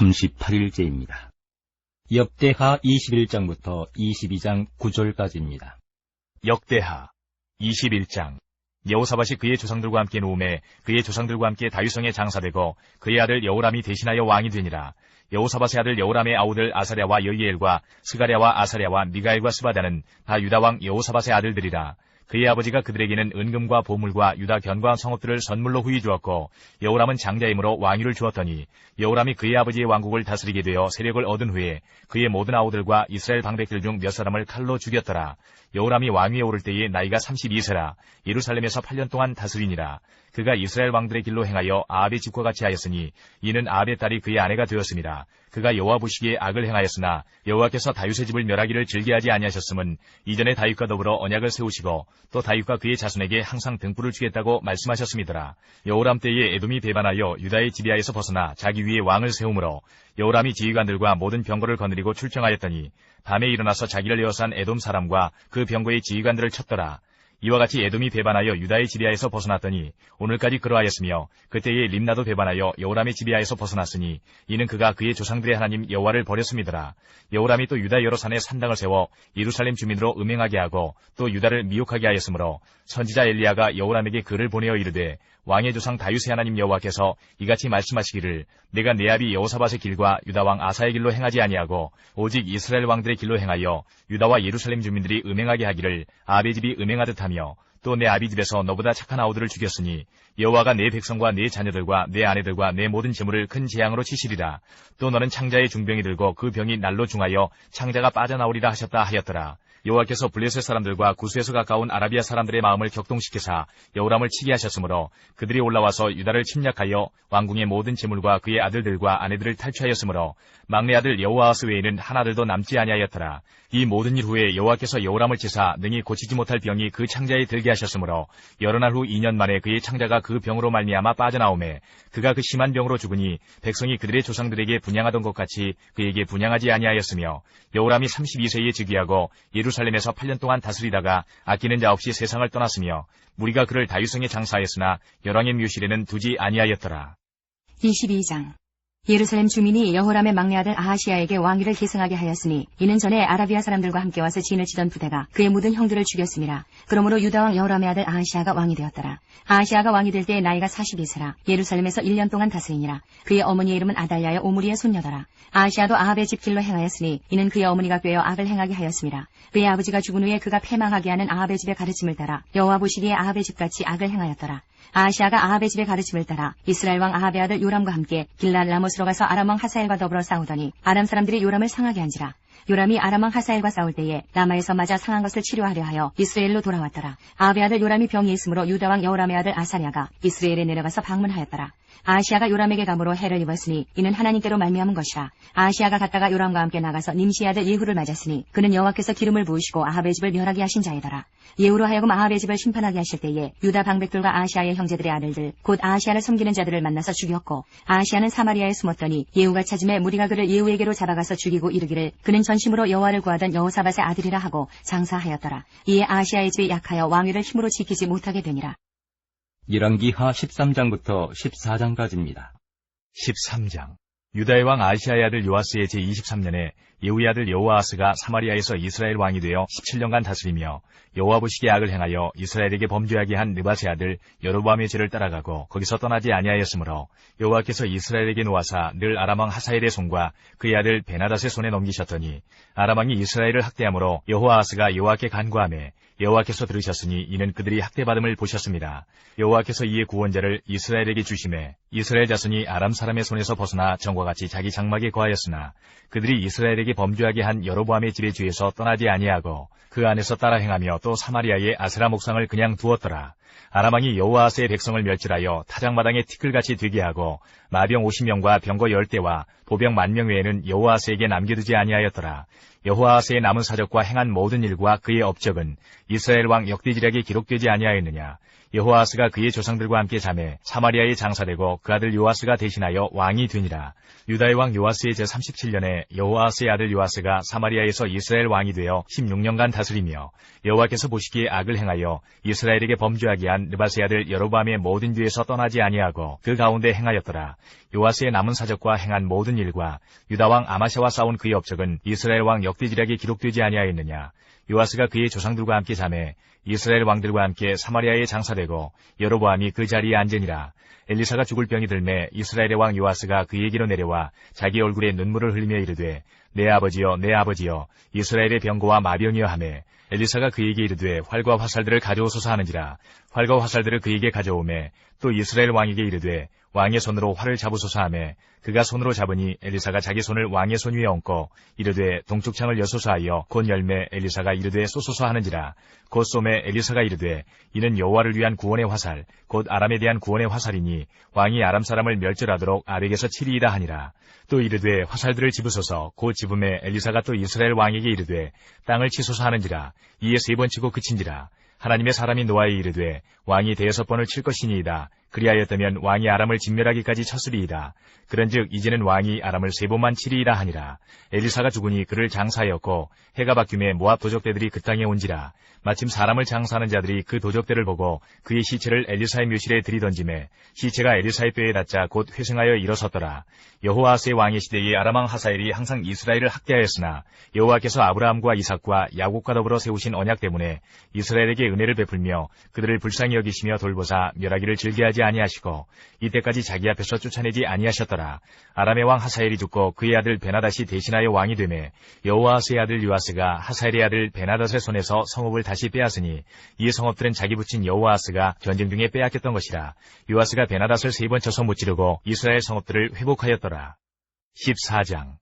38일째입니다. 역대하 21장부터 22장 9절까지입니다. 역대하 21장. 여호사밧이 그의 조상들과 함께 누움에 그의 조상들과 함께 다윗성에 장사되고 그의 아들 여호람이 대신하여 왕이 되니라. 여호사밧의 아들 여호람의 아우들 아사랴와 여이엘과 스가랴와 아사랴와 미가엘과 스바다는 다 유다왕 여호사밧의 아들들이라. 그의 아버지가 그들에게는 은금과 보물과 유다 견고한 성읍들을 선물로 후히 주었고 여호람은 장자이므로 왕위를 주었더니 여호람이 그의 아버지의 왕국을 다스리게 되어 세력을 얻은 후에 그의 모든 아우들과 이스라엘 방백들 중 몇 사람을 칼로 죽였더라. 여호람이 왕위에 오를 때에 나이가 32세라 예루살렘에서 8년 동안 다스리니라. 그가 이스라엘 왕들의 길로 행하여 아합의 집과 같이 하였으니 이는 아합의 딸이 그의 아내가 되었습니다. 그가 여호와 보시기에 악을 행하였으나 여호와께서 다윗의 집을 멸하기를 즐겨하지 아니하셨음은 이전에 다윗과 더불어 언약을 세우시고 또 다윗과 그의 자손에게 항상 등불을 주겠다고 말씀하셨음이더라. 여호람 때에 에돔이 배반하여 유다의 지비아에서 벗어나 자기 위에 왕을 세우므로 여호람이 지휘관들과 모든 병거를 거느리고 출정하였더니 밤에 일어나서 자기를 에워싼 에돔 사람과 그 병거의 지휘관들을 쳤더라. 이와 같이 에돔이 배반하여 유다의 지비아에서 벗어났더니 오늘까지 그러하였으며 그때에 림나도 배반하여 여호람의 지비아에서 벗어났으니 이는 그가 그의 조상들의 하나님 여호와를 버렸음이더라. 여호람이 또 유다 여러 산에 산당을 세워 예루살렘 주민으로 음행하게 하고 또 유다를 미혹하게 하였으므로 선지자 엘리야가 여호람에게 글을 보내어 이르되 왕의 조상 다윗의 하나님 여호와께서 이같이 말씀하시기를 내가 내 아비 여호사밧의 길과 유다 왕 아사의 길로 행하지 아니하고 오직 이스라엘 왕들의 길로 행하여 유다와 예루살렘 주민들이 음행하게 하기를 아합의 집이 음행하듯 하며 또 내 아비 집에서 너보다 착한 아우들을 죽였으니 여호와가 내 백성과 내 자녀들과 내 아내들과 내 모든 재물을 큰 재앙으로 치시리라. 또 너는 창자의 중병이 들고 그 병이 날로 중하여 창자가 빠져나오리라 하셨다 하였더라. 여호와께서 블레셋 사람들과 구스에서 가까운 아라비아 사람들의 마음을 격동시키사 여호람을 치게 하셨으므로 그들이 올라와서 유다를 침략하여 왕궁의 모든 재물과 그의 아들들과 아내들을 탈취하였으므로 막내 아들 여호아하스 외에는 하나들도 남지 아니하였더라. 이 모든 일 후에 여호와께서 여호람을 치사 능히 고치지 못할 병이 그 창자에 들게 하셨으므로 여러 날 후 2년 만에 그의 창자가 그 병으로 말미암아 빠져나오매 그가 그 심한 병으로 죽으니 백성이 그들의 조상들에게 분향하던 것 같이 그에게 분향하지 아니하였으며 여호람이 32세에 즉위하고 예루살렘에서 8년 동안 다스리다가 아끼는 자 없이 세상을 떠났으며 무리가 그를 다윗성에 장사하였으나 열왕의 묘실에는 두지 아니하였더라. 22장. 예루살렘 주민이 여호람의 막내 아들 아하시야에게 왕위를 계승하게 하였으니 이는 전에 아라비아 사람들과 함께 와서 진을 치던 부대가 그의 모든 형들을 죽였음이라. 그러므로 유다왕 여호람의 아들 아하시야가 왕이 되었더라. 아하시야가 왕이 될 때에 나이가 42세라 예루살렘에서 1년 동안 다스리니라. 그의 어머니의 이름은 아달랴의 오므리의 손녀더라. 아하시야도 아합의 집 길로 행하였으니 이는 그의 어머니가 꾀어 악을 행하게 하였음이라. 그의 아버지가 죽은 후에 그가 패망하게 하는 아합의 집의 가르침을 따라 여호와 보시기에 아합의 집같이 악을 행하였더라. 아하시야가 아합의 집의 가르침을 따라 이스라엘 왕 아합의 아들 요람과 함께 길랄 라못으로 가서 아람 왕 하사엘과 더불어 싸우더니 아람 사람들이 요람을 상하게 한지라. 요람이 아람 왕 하사엘과 싸울 때에 라마에서 맞아 상한 것을 치료하려 하여 이스라엘로 돌아왔더라. 아합의 아들 요람이 병이 있으므로 유다 왕 여호람의 아들 아사랴가 이스라엘에 내려가서 방문하였더라. 아하시야가 요람에게 감으로 해를 입었으니 이는 하나님께로 말미암은 것이라. 아하시야가 갔다가 요람과 함께 나가서 님시의 아들 예후를 맞았으니 그는 여호와께서 기름을 부으시고 아합의 집을 멸하게 하신 자이더라. 예후로 하여금 아합의 집을 심판하게 하실 때에 유다 방백들과 아하시야의 형제들의 아들들 곧 아하시야를 섬기는 자들을 만나서 죽였고 아하시야는 사마리아에 숨었더니 예후가 찾음에 무리가 그를 예후에게로 잡아가서 죽이고 이르기를 그는 전심으로 여호와를 구하던 여호사밧의 아들이라 하고 장사하였더라. 이에 아하시야의 집이 약하여 왕위를 힘으로 지키지 못하게 되니라. 열왕기하 13장부터 14장까지입니다. 13장. 유다의 왕 아하시야의 아들 요아스의 제23년에 예후의 아들 여호아하스가 사마리아에서 이스라엘 왕이 되어 17년간 다스리며 여호와 보시기에 악을 행하여 이스라엘에게 범죄하게 한 느밧의 아들 여로보암의 죄를 따라가고 거기서 떠나지 아니하였으므로 여호와께서 이스라엘에게 놓아사 늘 아람 왕 하사엘의 손과 그의 아들 베나닷의 손에 넘기셨더니 아람 왕이 이스라엘을 학대하므로 여호아하스가 여호와께 간구하매 여호와께서 들으셨으니 이는 그들이 학대받음을 보셨습니다. 여호와께서 이에 구원자를 이스라엘에게 주심에 이스라엘 자손이 아람 사람의 손에서 벗어나 전과 같이 자기 장막에 거하였으나 그들이 이스라엘에게 범죄하게 한 여로보암의 집의 죄에서 떠나지 아니하고 그 안에서 따라 행하며 또 사마리아의 아세라 목상을 그냥 두었더라. 아람 왕이 여호아하스의 백성을 멸절하여 타작마당에 티끌같이 되게 하고 마병 50명과 병거 10대와 보병 10,000명 외에는 여호아하스에게 남겨두지 아니하였더라. 여호아하스의 남은 사적과 행한 모든 일과 그의 업적은 이스라엘 왕 역대지략에 기록되지 아니하였느냐. 여호아스가 그의 조상들과 함께 잠에 사마리아에 장사되고 그 아들 요아스가 대신하여 왕이 되니라. 유다의 왕 요아스의 제37년에 여호아스의 아들 요아스가 사마리아에서 이스라엘 왕이 되어 16년간 다스리며 여호와께서 보시기에 악을 행하여 이스라엘에게 범죄하게 한 느밧의 아들 여로보암의 모든 죄에서 떠나지 아니하고 그 가운데 행하였더라. 요아스의 남은 사적과 행한 모든 일과 유다 왕 아마샤와 싸운 그의 업적은 이스라엘 왕 역대지략에 기록되지 아니하였느냐. 요아스가 그의 조상들과 함께 잠에 이스라엘 왕들과 함께 사마리아에 장사되고 여로보암이 그 자리에 앉으니라. 엘리사가 죽을 병이 들매 이스라엘의 왕 요아스가 그에게로 내려와 자기 얼굴에 눈물을 흘리며 이르되 내 아버지여 내 아버지여 이스라엘의 병거와 마병이여 하매 엘리사가 그에게 이르되 활과 화살들을 가져오소서 하는지라. 활과 화살들을 그에게 가져오매 또 이스라엘 왕에게 이르되 왕의 손으로 활을 잡으소서 하매 그가 손으로 잡으니 엘리사가 자기 손을 왕의 손 위에 얹고 이르되 동쪽 창을 여소서 하여 곧 열매 엘리사가 이르되 쏘소서 하는지라. 곧 쏘매 엘리사가 이르되 이는 여호와를 위한 구원의 화살 곧 아람에 대한 구원의 화살이니 왕이 아람 사람을 멸절하도록 아벡에서 치리이다 하니라. 또 이르되 화살들을 집으소서. 곧 집음에 엘리사가 또 이스라엘 왕에게 이르되 땅을 치소서 하는지라. 이에 3번 치고 그친지라. 하나님의 사람이 노아에 이르되 왕이 5번을 칠 것이니이다. 그리하였다면 왕이 아람을 진멸하기까지 쳤으리이다. 그런즉 이제는 왕이 아람을 3번만 치리이다 하니라. 엘리사가 죽으니 그를 장사하였고 해가 바뀌매 모압 도적대들이 그 땅에 온지라. 마침 사람을 장사하는 자들이 그 도적대를 보고 그의 시체를 엘리사의 묘실에 들이던지매 시체가 엘리사의 뼈에 닿자 곧 회생하여 일어섰더라. 여호아스의 왕의 시대에 아람 왕 하사엘이 항상 이스라엘을 학대하였으나 여호와께서 아브라함과 이삭과 야곱과 더불어 세우신 언약 때문에 이스라엘에게 은혜를 베풀며 그들을 불쌍히 여기시며 돌보사 멸하기를 즐겨하지 아니하시고 이때까지 자기 앞에서 쫓아내지 아니하셨더라. 아람의 왕 하사엘이 죽고 그의 아들 베나닷이 대신하여 왕이 되매 여호아스의 아들 요아스가 하사엘의 아들 베나닷의 손에서 성읍을 다시 빼앗으니 이 성읍들은 자기 붙인 여호아스가 전쟁 중에 빼앗겼던 것이라. 요아스가 베나닷을 3번 쳐서 무찌르고 이스라엘 성읍들을 회복하였더라. 14장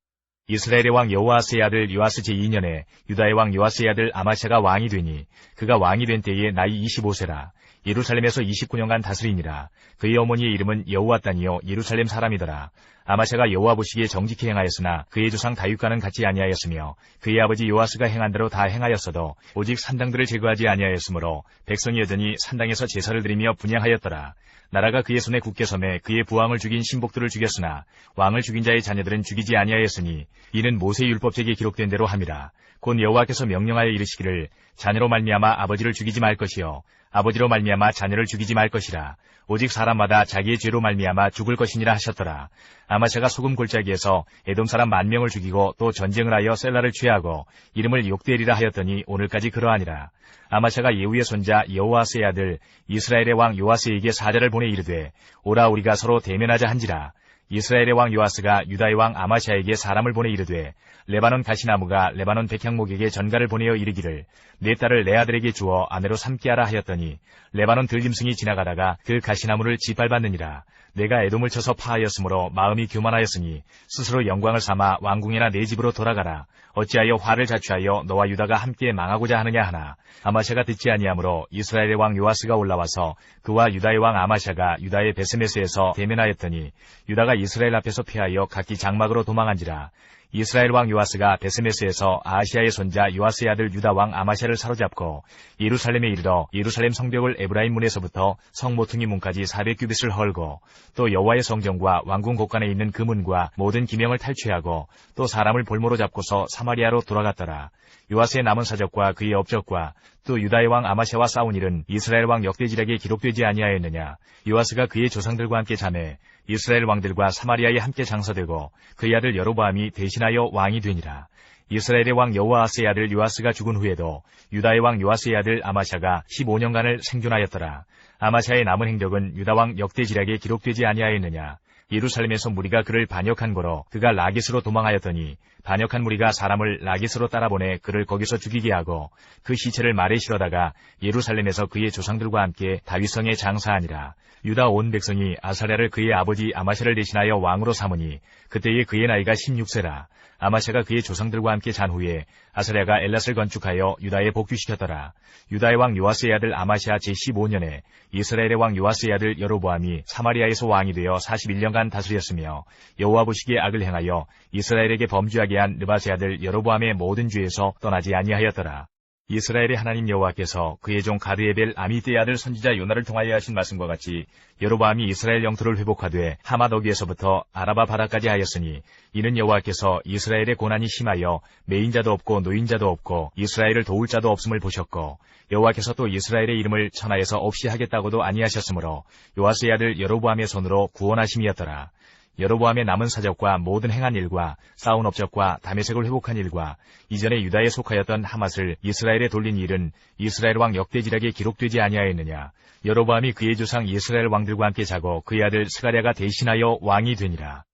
이스라엘의 왕 여호아스의 아들 요아스 제2년에 유다의 왕 요아스의 아들 아마샤가 왕이 되니 그가 왕이 된 때에 나이 25세라. 예루살렘에서 29년간 다스리니라. 그의 어머니의 이름은 여호아단이요 예루살렘 사람이더라. 아마샤가 여호와 보시기에 정직히 행하였으나 그의 조상 다윗과는 같지 아니하였으며 그의 아버지 요아스가 행한 대로 다 행하였어도 오직 산당들을 제거하지 아니하였으므로 백성이 여전히 산당에서 제사를 드리며 분향하였더라. 나라가 그의 손에 굳게 섬에 그의 부왕을 죽인 신복들을 죽였으나 왕을 죽인 자의 자녀들은 죽이지 아니하였으니 이는 모세의 율법책에 기록된 대로 함이라. 곧 여호와께서 명령하여 이르시기를 자녀로 말미암아 아버지를 죽이지 말 것이요 아버지로 말미암아 자녀를 죽이지 말 것이라. 오직 사람마다 자기의 죄로 말미암아 죽을 것이니라 하셨더라. 아마샤가 소금 골짜기에서 에돔 사람 10,000명을 죽이고 또 전쟁을 하여 셀라를 취하고 이름을 욕되리라 하였더니 오늘까지 그러하니라. 아마샤가 예후의 손자 여호아스의 아들 이스라엘의 왕 요아스에게 사자를 보내 이르되 오라 우리가 서로 대면하자 한지라. 이스라엘의 왕 요아스가 유다의 왕 아마샤에게 사람을 보내 이르되 레바논 가시나무가 레바논 백향목에게 전가를 보내어 이르기를 내 딸을 내 아들에게 주어 아내로 삼게 하라 하였더니 레바논 들짐승이 지나가다가 그 가시나무를 짓밟았느니라. 내가 에돔을 쳐서 파하였으므로 마음이 교만하였으니 스스로 영광을 삼아 왕궁이나 내 집으로 돌아가라. 어찌하여 화를 자초하여 너와 유다가 함께 망하고자 하느냐 하나. 아마샤가 듣지 아니하므로 이스라엘의 왕 요아스가 올라와서 그와 유다의 왕 아마샤가 유다의 베스메스에서 대면하였더니 유다가 이스라엘 앞에서 피하여 각기 장막으로 도망한지라. 이스라엘 왕 요아스가 베스메스에서 아하시아의 손자 요아스의 아들 유다 왕 아마샤를 사로잡고 예루살렘에 이르러 예루살렘 성벽을 에브라임 문에서부터 성 모퉁이 문까지 400규빗을 헐고 또 여호와의 성전과 왕궁 곳간에 있는 그 문과 모든 기명을 탈취하고 또 사람을 볼모로 잡고서 사마리아로 돌아갔더라. 요아스의 남은 사적과 그의 업적과 또 유다의 왕 아마샤와 싸운 일은 이스라엘 왕 역대지략에 기록되지 아니하였느냐. 요아스가 그의 조상들과 함께 잠에 이스라엘 왕들과 사마리아에 함께 장사되고 그의 아들 여로보암이 대신하여 왕이 되니라. 이스라엘의 왕 여호아스의 아들 요아스가 죽은 후에도 유다의 왕 요아스의 아들 아마샤가 15년간을 생존하였더라. 아마샤의 남은 행적은 유다 왕 역대지략에 기록되지 아니하였느냐. 예루살렘에서 무리가 그를 반역한 거로 그가 라기스로 도망하였더니 반역한 무리가 사람을 라기스로 따라보내 그를 거기서 죽이게 하고 그 시체를 말에 실어다가 예루살렘에서 그의 조상들과 함께 다윗성에 장사하니라. 유다 온 백성이 아사랴를 그의 아버지 아마샤를 대신하여 왕으로 삼으니 그때에 그의 나이가 16세라. 아마샤가 그의 조상들과 함께 잔 후에 아사랴가 엘랏을 건축하여 유다에 복귀시켰더라. 유다의 왕 요아스의 아들 아마샤 제15년에 이스라엘의 왕 요아스의 아들 여로보암이 사마리아에서 왕이 되어 41년간 다스렸으며 여호와 보시기에 악을 행하여 이스라엘에게 범죄하게 한 느밧의 아들 여로보암의 모든 죄에서 떠나지 아니하였더라. 이스라엘의 하나님 여호와께서 그의 종 가드에벨 아미드의 아들 선지자 요나를 통하여 하신 말씀과 같이 여로보암이 이스라엘 영토를 회복하되 하맛 어귀에서부터 아라바 바다까지 하였으니 이는 여호와께서 이스라엘의 고난이 심하여 매인자도 없고 노인자도 없고 이스라엘을 도울 자도 없음을 보셨고 여호와께서 또 이스라엘의 이름을 천하에서 없이 하겠다고도 아니하셨으므로 요아스의 아들 여로보암의 손으로 구원하심이었더라. 여로보암의 남은 사적과 모든 행한 일과 쌓은 업적과 다메섹을 회복한 일과 이전에 유다에 속하였던 하맛을 이스라엘에 돌린 일은 이스라엘 왕 역대지략에 기록되지 아니하였느냐. 여로보암이 그의 조상 이스라엘 왕들과 함께 자고 그의 아들 스가랴가 대신하여 왕이 되니라.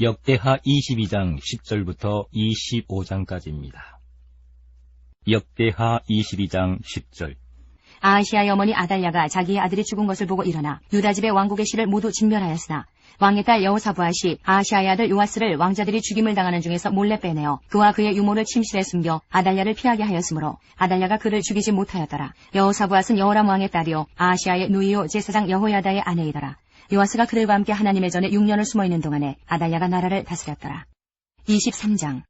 역대하 22장 10절부터 25장까지입니다. 역대하 22장 10절. 아하시아의 어머니 아달랴가 자기의 아들이 죽은 것을 보고 일어나 유다 집의 왕국의 씨를 모두 진멸하였으나 왕의 딸 여호사부앗이 아하시아의 아들 요아스를 왕자들이 죽임을 당하는 중에서 몰래 빼내어 그와 그의 유모를 침실에 숨겨 아달랴를 피하게 하였으므로 아달랴가 그를 죽이지 못하였더라. 여호사부앗은 여호람 왕의 딸이요 아하시아의 누이요 제사장 여호야다의 아내이더라. 요아스가 그들과 함께 하나님의 전에 6년을 숨어있는 동안에 아달랴가 나라를 다스렸더라. 23장.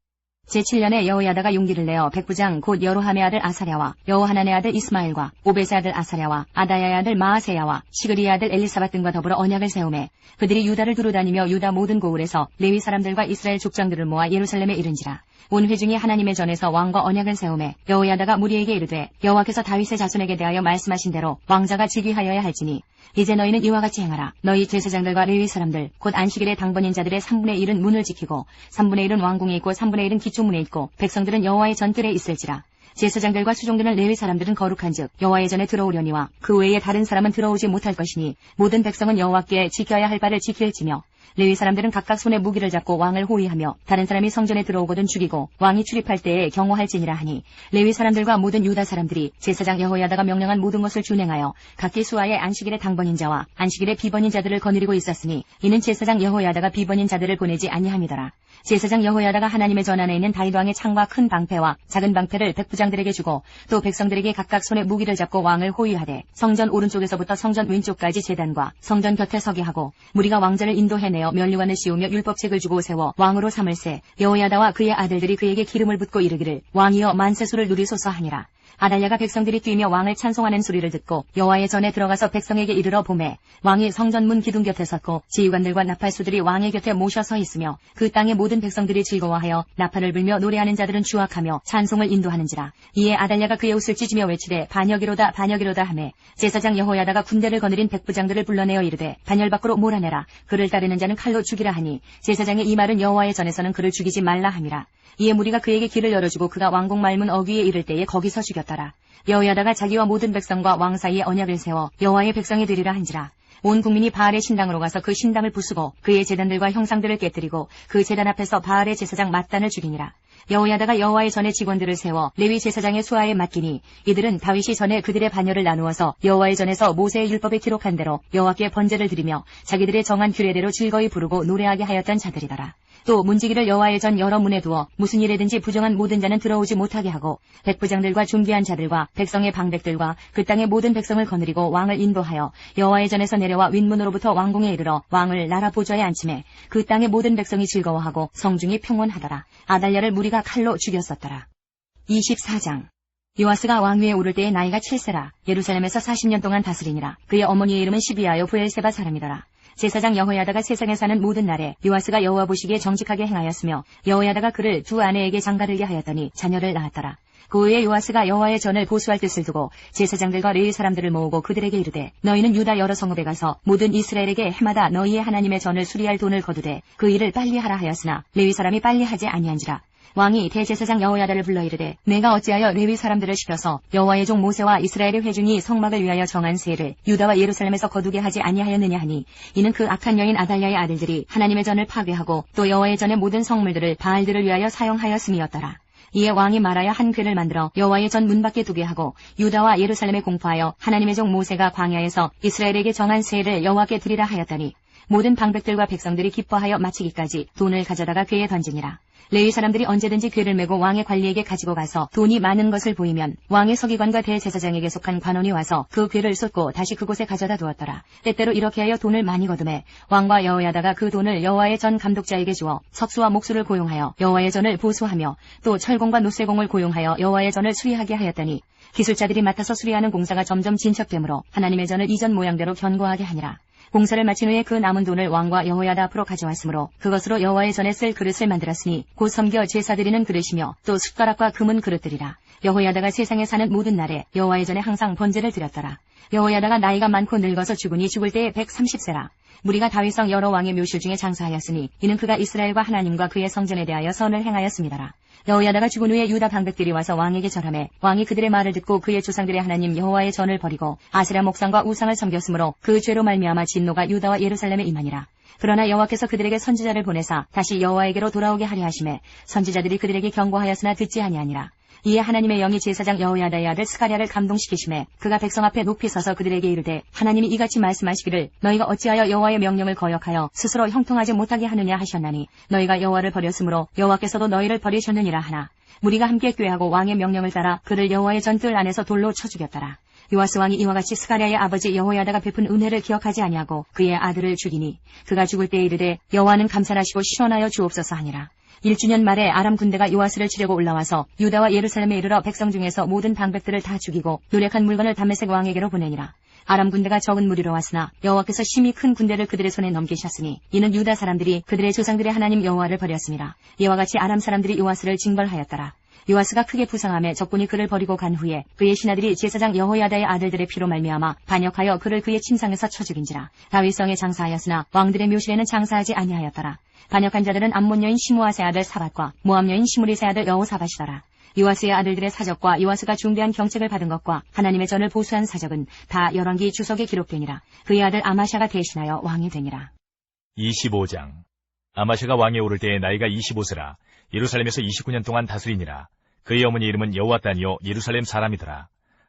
제7년에 여호야다가 용기를 내어 백부장 곧 여로함의 아들 아사랴와 여호하난의 아들 이스마엘과 오벳의 아들 아사랴와 아다야의 아들 마아세야와 시그리의 아들 엘리사밧 등과 더불어 언약을 세우매 그들이 유다를 두루다니며 유다 모든 고을에서 레위 사람들과 이스라엘 족장들을 모아 예루살렘에 이른지라. 온 회중이 하나님의 전에서 왕과 언약을 세우매 여호야다가 무리에게 이르되 여호와께서 다윗의 자손에게 대하여 말씀하신 대로 왕자가 즉위하여야 할지니 이제 너희는 이와 같이 행하라. 너희 제사장들과 레위 사람들 곧 안식일의 당번인 자들의 3분의 1은 문을 지키고 3분의 1은 왕궁에 있고 3분의 1은 기초문에 있고 백성들은 여호와의 전뜰에 있을지라. 제사장들과 수종드는 레위 사람들은 거룩한즉 여호와의 전에 들어오려니와 그 외에 다른 사람은 들어오지 못할 것이니 모든 백성은 여호와께 지켜야 할 바를 지킬지며 레위 사람들은 각각 손에 무기를 잡고 왕을 호위하며 다른 사람이 성전에 들어오거든 죽이고 왕이 출입할 때에 경호할지니라 하니 레위 사람들과 모든 유다 사람들이 제사장 여호야다가 명령한 모든 것을 준행하여 각기 수하의 안식일의 당번인 자와 안식일의 비번인 자들을 거느리고 있었으니 이는 제사장 여호야다가 비번인 자들을 보내지 아니함이더라. 제사장 여호야다가 하나님의 전 안에 있는 다윗 왕의 창과 큰 방패와 작은 방패를 백부장들에게 주고 또 백성들에게 각각 손에 무기를 잡고 왕을 호위하되 성전 오른쪽에서부터 성전 왼쪽까지 제단과 성전 곁에 서게 하고 무리가 왕자를 인도해내어 면류관을 씌우며 율법책을 주고 세워 왕으로 삼을세 여호야다와 그의 아들들이 그에게 기름을 붓고 이르기를 왕이여 만세수를 누리소서 하니라. 아달랴가 백성들이 뛰며 왕을 찬송하는 소리를 듣고 여호와의 전에 들어가서 백성에게 이르러 보매 왕이 성전문 기둥 곁에 섰고 지휘관들과 나팔수들이 왕의 곁에 모셔 서 있으며 그 땅의 모든 백성들이 즐거워하여 나팔을 불며 노래하는 자들은 주악하며 찬송을 인도하는지라. 이에 아달랴가 그의 옷을 찢으며 외치되 반역이로다 반역이로다 하매 제사장 여호야다가 군대를 거느린 백부장들을 불러내어 이르되 반열 밖으로 몰아내라. 그를 따르는 자는 칼로 죽이라 하니 제사장의 이 말은 여호와의 전에서는 그를 죽이지 말라 함이라. 이에 무리가 그에게 길을 열어주고 그가 왕궁 말문 어귀에 이를 때에 거기서 죽였더라. 여호야다가 자기와 모든 백성과 왕 사이에 언약을 세워 여호와의 백성이 되리라 한지라. 온 국민이 바알의 신당으로 가서 그 신당을 부수고 그의 제단들과 형상들을 깨뜨리고 그 제단 앞에서 바알의 제사장 맏단을 죽이니라. 여호야다가 여호와의 전에 직원들을 세워 레위 제사장의 수하에 맡기니 이들은 다윗이 전에 그들의 반열을 나누어서 여호와의 전에서 모세의 율법에 기록한 대로 여호와께 번제를 드리며 자기들의 정한 규례대로 즐거이 부르고 노래하게 하였던 자들이더라. 또 문지기를 여호와의 전 여러 문에 두어 무슨 일에든지 부정한 모든 자는 들어오지 못하게 하고 백부장들과 준비한 자들과 백성의 방백들과 그 땅의 모든 백성을 거느리고 왕을 인도하여 여호와의 전에서 내려와 윗문으로부터 왕궁에 이르러 왕을 나라 보좌에 앉히매 그 땅의 모든 백성이 즐거워하고 성중이 평온하더라. 아달랴를 무리가 칼로 죽였었더라. 24장. 요아스가 왕위에 오를 때의 나이가 7세라. 예루살렘에서 40년 동안 다스리니라. 그의 어머니의 이름은 시비아요 부엘세바 사람이더라. 제사장 여호야다가 세상에 사는 모든 날에 요아스가 여호와 보시기에 정직하게 행하였으며 여호야다가 그를 두 아내에게 장가들게 하였더니 자녀를 낳았더라. 그 후에 요아스가 여호와의 전을 보수할 뜻을 두고 제사장들과 레위 사람들을 모으고 그들에게 이르되 너희는 유다 여러 성읍에 가서 모든 이스라엘에게 해마다 너희의 하나님의 전을 수리할 돈을 거두되 그 일을 빨리 하라 하였으나 레위 사람이 빨리 하지 아니한지라. 왕이 대제사장 여호야다를 불러 이르되 내가 어찌하여 레위 사람들을 시켜서 여호와의 종 모세와 이스라엘의 회중이 성막을 위하여 정한 세를 유다와 예루살렘에서 거두게 하지 아니하였느냐 하니 이는 그 악한 여인 아달랴의 아들들이 하나님의 전을 파괴하고 또 여호와의 전의 모든 성물들을 바알들을 위하여 사용하였음이었더라. 이에 왕이 말하여 한 궤를 만들어 여호와의 전 문 밖에 두게 하고 유다와 예루살렘에 공포하여 하나님의 종 모세가 광야에서 이스라엘에게 정한 세를 여호와께 드리라 하였더니 모든 방백들과 백성들이 기뻐하여 마치기까지 돈을 가져다가 궤에 던지니라. 레위 사람들이 언제든지 궤를 메고 왕의 관리에게 가지고 가서 돈이 많은 것을 보이면 왕의 서기관과 대제사장에게 속한 관원이 와서 그 궤를 쏟고 다시 그곳에 가져다 두었더라. 때때로 이렇게 하여 돈을 많이 거두매 왕과 여호야다가 그 돈을 여호와의 전 감독자에게 주어 석수와 목수를 고용하여 여호와의 전을 보수하며 또 철공과 노쇠공을 고용하여 여호와의 전을 수리하게 하였더니 기술자들이 맡아서 수리하는 공사가 점점 진척되므로 하나님의 전을 이전 모양대로 견고하게 하니라. 공사를 마친 후에 그 남은 돈을 왕과 여호야다 앞으로 가져왔으므로 그것으로 여호와의 전에 쓸 그릇을 만들었으니 곧 섬겨 제사 드리는 그릇이며 또 숟가락과 금은 그릇들이라. 여호야다가 세상에 사는 모든 날에 여호와의 전에 항상 번제를 드렸더라. 여호야다가 나이가 많고 늙어서 죽으니 죽을 때에 130세라. 무리가 다윗성 여러 왕의 묘실 중에 장사하였으니 이는 그가 이스라엘과 하나님과 그의 성전에 대하여 선을 행하였습니다라. 여호야다가 죽은 후에 유다 방백들이 와서 왕에게 절하매 왕이 그들의 말을 듣고 그의 조상들의 하나님 여호와의 전을 버리고 아세라 목상과 우상을 섬겼으므로 그 죄로 말미암아 진노가 유다와 예루살렘에 임하니라. 그러나 여호와께서 그들에게 선지자를 보내사 다시 여호와에게로 돌아오게 하려 하심에 선지자들이 그들에게 경고하였으나 듣지 아니하니라. 이에 하나님의 영이 제사장 여호야다의 아들 스가랴를 감동시키심에 그가 백성 앞에 높이 서서 그들에게 이르되 하나님이 이같이 말씀하시기를 너희가 어찌하여 여호와의 명령을 거역하여 스스로 형통하지 못하게 하느냐 하셨나니 너희가 여호와를 버렸으므로 여호와께서도 너희를 버리셨느니라 하나 무리가 함께 꾀하고 왕의 명령을 따라 그를 여호와의 전뜰 안에서 돌로 쳐 죽였더라. 요아스 왕이 이와 같이 스가랴의 아버지 여호야다가 베푼 은혜를 기억하지 아니하고 그의 아들을 죽이니 그가 죽을 때에 이르되 여호와는 감찰하시고 실현하여 주옵소서 하니라. 1주년 말에 아람 군대가 요아스를 치려고 올라와서 유다와 예루살렘에 이르러 백성 중에서 모든 방백들을 다 죽이고 노력한 물건을 다메섹 왕에게로 보내니라. 아람 군대가 적은 무리로 왔으나 여호와께서 심히 큰 군대를 그들의 손에 넘기셨으니 이는 유다 사람들이 그들의 조상들의 하나님 여호와를 버렸습니다. 이와 같이 아람 사람들이 요아스를 징벌하였더라. 요아스가 크게 부상하며 적군이 그를 버리고 간 후에 그의 신하들이 제사장 여호야다의 아들들의 피로 말미암아 반역하여 그를 그의 침상에서 쳐 죽인지라. 다윗성에 장사하였으나 왕들의 묘실에는 장사하지 아니하였더라. 반역한 자들은 암몬 여인 시므아세 아들 사밧과 모압 여인 시므리세 아들 여호사밧이더라. 요아스의 아들들의 사적과 요아스가 중대한 경책을 받은 것과 하나님의 전을 보수한 사적은 다 열왕기 주석에 기록되니라. 그의 아들 아마샤가 대신하여 왕이 되니라. 25장. 아마샤가 왕에 오를 때에 나이가 25세라. 예루살렘에서 29년 동안 다스리니라. 그의 어머니 이름은 여호와단이요 예루살렘 사람이더라.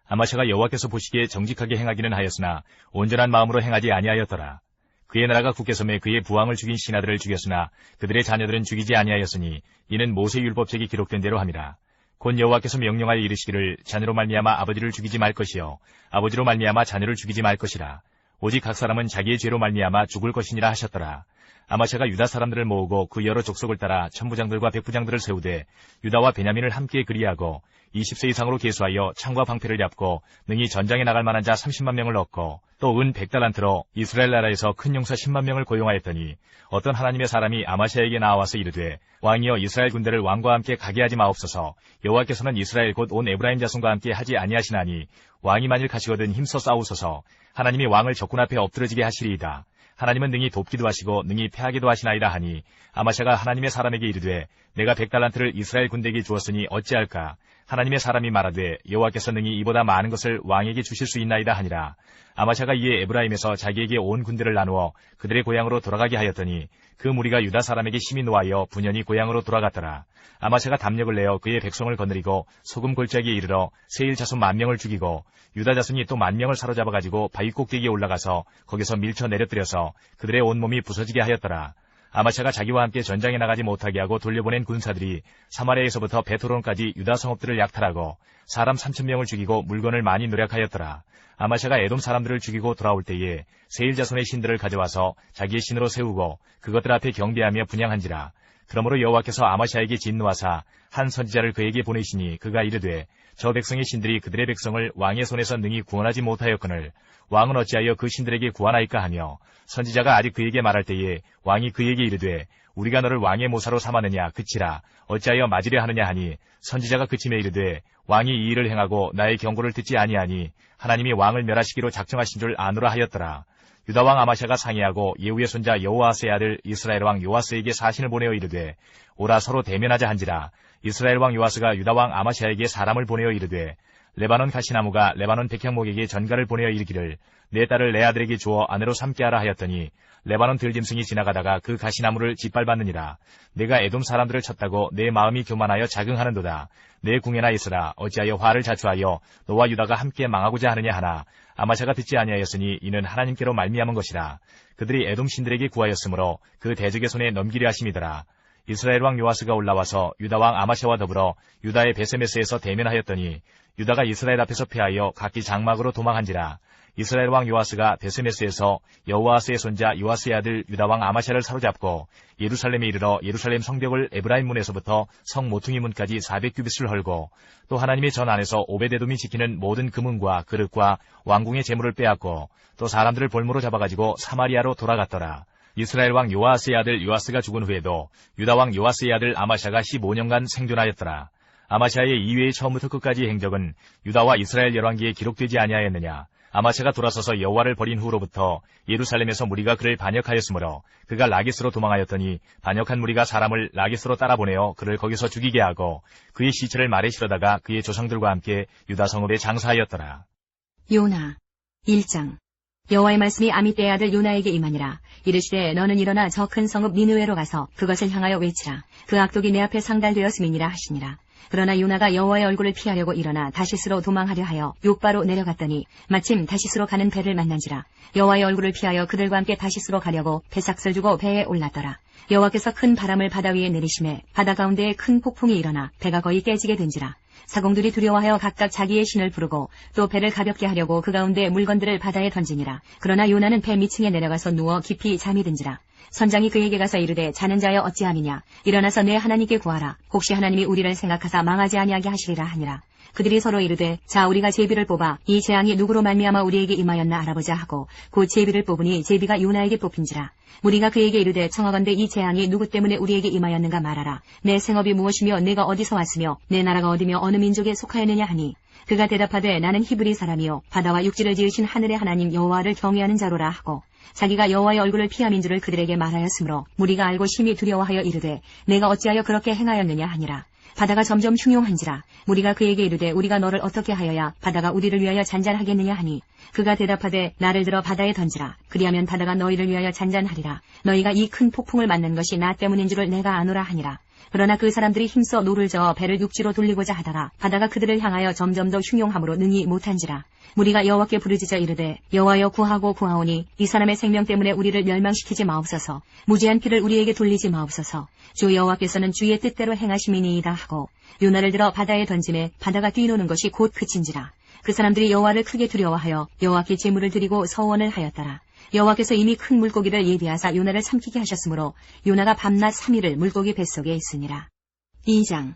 아마샤가 여호와께서 보시기에 정직하게 행하기는 하였으나 온전한 마음으로 행하지 아니하였더라. 그의 나라가 굳게 섬에 그의 부왕을 죽인 신하들을 죽였으나 그들의 자녀들은 죽이지 아니하였으니 이는 모세 율법책이 기록된 대로 함이라. 곧 여호와께서 명령하여 이르시기를 자녀로 말미암아 아버지를 죽이지 말 것이요 아버지로 말미암아 자녀를 죽이지 말 것이라. 오직 각 사람은 자기의 죄로 말미암아 죽을 것이니라 하셨더라. 아마샤가 유다 사람들을 모으고 그 여러 족속을 따라 천부장들과 백부장들을 세우되 유다와 베냐민을 함께 그리하고 20세 이상으로 계수하여 창과 방패를 잡고 능히 전장에 나갈 만한 자 30만 명을 얻고 또 은 100달란트로 이스라엘 나라에서 큰 용사 10만 명을 고용하였더니 어떤 하나님의 사람이 아마샤에게 나와서 이르되 왕이여 이스라엘 군대를 왕과 함께 가게 하지 마옵소서. 여호와께서는 이스라엘 곧 온 에브라임 자손과 함께 하지 아니하시나니 왕이 만일 가시거든 힘써 싸우소서. 하나님이 왕을 적군 앞에 엎드러지게 하시리이다. 하나님은 능히 돕기도 하시고 능히 패하기도 하시나이다 하니 아마샤가 하나님의 사람에게 이르되 내가 100달란트를 이스라엘 군대에게 주었으니 어찌할까. 하나님의 사람이 말하되 여호와께서 능히 이보다 많은 것을 왕에게 주실 수 있나이다 하니라. 아마샤가 이에 에브라임에서 자기에게 온 군대를 나누어 그들의 고향으로 돌아가게 하였더니 그 무리가 유다 사람에게 심히 노하여 분연히 고향으로 돌아갔더라. 아마샤가 담력을 내어 그의 백성을 거느리고 소금 골짜기에 이르러 세일 자손 10,000명을 죽이고 유다 자손이 또 10,000명을 사로잡아가지고 바위 꼭대기에 올라가서 거기서 밀쳐 내려뜨려서 그들의 온몸이 부서지게 하였더라. 아마샤가 자기와 함께 전장에 나가지 못하게 하고 돌려보낸 군사들이 사마리아에서부터 베토론까지 유다 성읍들을 약탈하고 사람 3,000명을 죽이고 물건을 많이 노력하였더라. 아마샤가 에돔 사람들을 죽이고 돌아올 때에 세일 자손의 신들을 가져와서 자기의 신으로 세우고 그것들 앞에 경배하며 분향한지라. 그러므로 여호와께서 아마샤에게 진노하사 한 선지자를 그에게 보내시니 그가 이르되 저 백성의 신들이 그들의 백성을 왕의 손에서 능히 구원하지 못하였거늘 왕은 어찌하여 그 신들에게 구하나이까 하며 선지자가 아직 그에게 말할 때에 왕이 그에게 이르되 우리가 너를 왕의 모사로 삼았느냐 그치라 어찌하여 맞으려 하느냐 하니 선지자가 그침에 이르되 왕이 이 일을 행하고 나의 경고를 듣지 아니하니 하나님이 왕을 멸하시기로 작정하신 줄 아노라 하였더라. 유다 왕 아마샤가 상의하고 예후의 손자 여호아스의 아들 이스라엘 왕 요아스에게 사신을 보내어 이르되 오라 서로 대면하자 한지라. 이스라엘 왕 요아스가 유다 왕 아마샤에게 사람을 보내어 이르되 레바논 가시나무가 레바논 백향목에게 전가를 보내어 이르기를 내 딸을 내 아들에게 주어 아내로 삼게 하라 하였더니 레바논 들짐승이 지나가다가 그 가시나무를 짓밟았느니라. 내가 에돔 사람들을 쳤다고 내 마음이 교만하여 자긍하는도다. 내 궁에나 있으라. 어찌하여 화를 자초하여 너와 유다가 함께 망하고자 하느냐 하나 아마샤가 듣지 아니하였으니 이는 하나님께로 말미암은 것이라. 그들이 에돔 신들에게 구하였으므로 그 대적의 손에 넘기려 하심이더라. 이스라엘 왕 요아스가 올라와서 유다 왕 아마샤와 더불어 유다의 베세메스에서 대면하였더니 유다가 이스라엘 앞에서 패하여 각기 장막으로 도망한지라. 이스라엘 왕 요아스가 베세메스에서 여호아스의 손자 요아스의 아들 유다 왕 아마샤를 사로잡고 예루살렘에 이르러 예루살렘 성벽을 에브라임 문에서부터 성 모퉁이 문까지 400규빗을 헐고 또 하나님의 전 안에서 오베데돔이 지키는 모든 금은과 그릇과 왕궁의 재물을 빼앗고 또 사람들을 볼모로 잡아가지고 사마리아로 돌아갔더라. 이스라엘 왕 요아스의 아들 요아스가 죽은 후에도 유다 왕 요아스의 아들 아마샤가 15년간 생존하였더라. 아마샤의 이외의 처음부터 끝까지의 행적은 유다와 이스라엘 열왕기에 기록되지 아니하였느냐. 아마샤가 돌아서서 여호와를 버린 후로부터 예루살렘에서 무리가 그를 반역하였으므로 그가 라기스로 도망하였더니 반역한 무리가 사람을 라기스로 따라보내어 그를 거기서 죽이게 하고 그의 시체를 말에 실어다가 그의 조상들과 함께 유다 성읍에 장사하였더라. 요나 1장. 여호와의 말씀이 아미떼의 아들 요나에게 임하니라. 이르시되 너는 일어나 저 큰 성읍 니느웨로 가서 그것을 향하여 외치라. 그 악독이 내 앞에 상달되었음이니라 하시니라. 그러나 요나가 여호와의 얼굴을 피하려고 일어나 다시스로 도망하려 하여 욥바로 내려갔더니 마침 다시스로 가는 배를 만난지라. 여호와의 얼굴을 피하여 그들과 함께 다시스로 가려고 배삭을 주고 배에 올랐더라. 여호와께서 큰 바람을 바다 위에 내리심에 바다 가운데에 큰 폭풍이 일어나 배가 거의 깨지게 된지라. 사공들이 두려워하여 각각 자기의 신을 부르고 또 배를 가볍게 하려고 그 가운데 물건들을 바다에 던지니라. 그러나 요나는 배 밑층에 내려가서 누워 깊이 잠이 든지라. 선장이 그에게 가서 이르되 자는 자여 어찌함이냐. 일어나서 내 하나님께 구하라. 혹시 하나님이 우리를 생각하사 망하지 아니하게 하시리라 하니라. 그들이 서로 이르되 자 우리가 제비를 뽑아 이 재앙이 누구로 말미암아 우리에게 임하였나 알아보자 하고 곧 제비를 뽑으니 제비가 요나에게 뽑힌지라. 무리가 그에게 이르되 청하건대 이 재앙이 누구 때문에 우리에게 임하였는가 말하라. 내 생업이 무엇이며 내가 어디서 왔으며 내 나라가 어디며 어느 민족에 속하였느냐 하니 그가 대답하되 나는 히브리 사람이요 바다와 육지를 지으신 하늘의 하나님 여호와를 경외하는 자로라 하고 자기가 여호와의 얼굴을 피함인 줄을 그들에게 말하였으므로 무리가 알고 심히 두려워하여 이르되 내가 어찌하여 그렇게 행하였느냐 하니라. 바다가 점점 흉용한지라. 무리가 그에게 이르되 우리가 너를 어떻게 하여야 바다가 우리를 위하여 잔잔하겠느냐 하니 그가 대답하되 나를 들어 바다에 던지라. 그리하면 바다가 너희를 위하여 잔잔하리라. 너희가 이 큰 폭풍을 맞는 것이 나 때문인 줄을 내가 아노라 하니라. 그러나 그 사람들이 힘써 노를 저어 배를 육지로 돌리고자 하다가 바다가 그들을 향하여 점점 더 흉용함으로 능히 못한지라. 무리가 여호와께 부르짖어 이르되 여호와여 구하고 구하오니 이 사람의 생명 때문에 우리를 멸망시키지 마옵소서. 무지한 피를 우리에게 돌리지 마옵소서. 주 여호와께서는 주의 뜻대로 행하심이니이다 하고 요나를 들어 바다에 던짐에 바다가 뛰노는 것이 곧 그친지라. 그 사람들이 여호와를 크게 두려워하여 여호와께 제물을 드리고 서원을 하였더라. 여호와께서 이미 큰 물고기를 예비하사 요나를 삼키게 하셨으므로 요나가 밤낮 3일을 물고기 뱃속에 있으니라. 2장.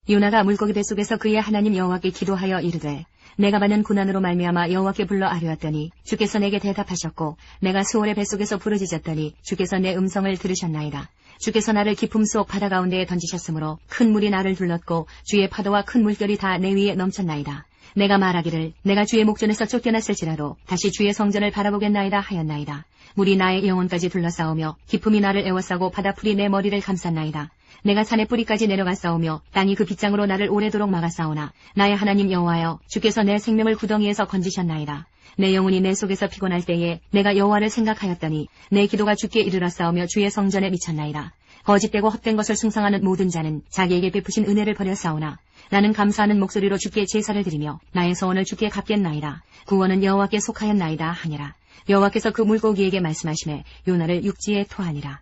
요나가 물고기 뱃속에서 그의 하나님 여호와께 기도하여 이르되 내가 받는 고난으로 말미암아 여호와께 불러 아뢰었더니 주께서 내게 대답하셨고 내가 수월의 뱃속에서 부르짖었더니 주께서 내 음성을 들으셨나이다. 주께서 나를 깊음 속 바다 가운데에 던지셨으므로 큰 물이 나를 둘렀고 주의 파도와 큰 물결이 다 내 위에 넘쳤나이다. 내가 말하기를 내가 주의 목전에서 쫓겨났을지라도 다시 주의 성전을 바라보겠나이다 하였나이다. 물이 나의 영혼까지 둘러싸우며 깊음이 나를 에워싸고 바다풀이 내 머리를 감쌌나이다. 내가 산의 뿌리까지 내려갔사오며 땅이 그 빗장으로 나를 오래도록 막았사오나 나의 하나님 여호와여 주께서 내 생명을 구덩이에서 건지셨나이다. 내 영혼이 내 속에서 피곤할 때에 내가 여호와를 생각하였더니 내 기도가 주께 이르렀사오며 주의 성전에 미쳤나이다. 거짓되고 헛된 것을 숭상하는 모든 자는 자기에게 베푸신 은혜를 버렸사오나 나는 감사하는 목소리로 주께 제사를 드리며 나의 소원을 주께 갚겠나이다. 구원은 여호와께 속하였나이다 하니라. 여호와께서 그 물고기에게 말씀하시매 요나를 육지에 토하니라.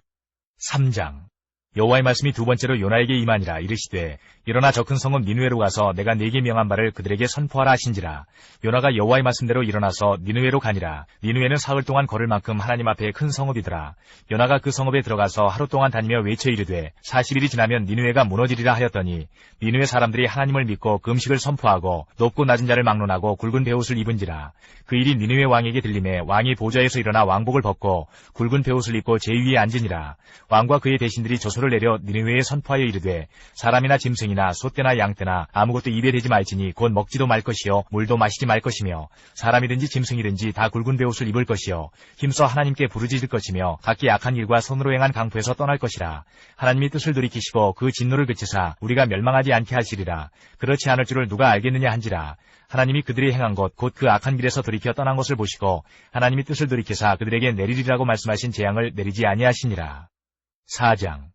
3장. 여호와의 말씀이 두 번째로 요나에게 임하니라. 이르시되 일어나 저 큰 성읍 니느웨로 가서 내가 네게 명한 바를 그들에게 선포하라 하신지라. 요나가 여호와의 말씀대로 일어나서 니느웨로 가니라. 니느웨는 사흘 동안 걸을 만큼 하나님 앞에 큰 성읍이더라. 요나가 그 성읍에 들어가서 하루 동안 다니며 외쳐 이르되 40일이 지나면 니느웨가 무너지리라 하였더니 니느웨 사람들이 하나님을 믿고 금식을 선포하고 높고 낮은 자를 막론하고 굵은 베옷을 입은지라. 그 일이 니느웨 왕에게 들림에 왕이 보좌에서 일어나 왕복을 벗고 굵은 베옷을 입고 제위에 앉으니라. 왕과 그의 대신들이 조소를 내려 니느웨에 선포하여 이르되 사람이나 짐승이나 소떼나 양떼나 아무것도 입에 대지 말지니 곧 먹지도 말 것이요 물도 마시지 말 것이며 사람이든지 짐승이든지 다 굵은 베옷을 입을 것이요 힘써 하나님께 부르짖을 것이며 각기 악한 일과 손으로 행한 강포에서 떠날 것이라. 하나님이 뜻을 돌이키시고 그 진노를 그치사 우리가 멸망하지 않게 하시리라. 그렇지 않을 줄을 누가 알겠느냐 한지라. 하나님이 그들이 행한 것 곧 그 악한 길에서 돌이켜 떠난 것을 보시고 하나님이 뜻을 돌이키사 그들에게 내리리라고 말씀하신 재앙을 내리지 아니하시니라. 4장.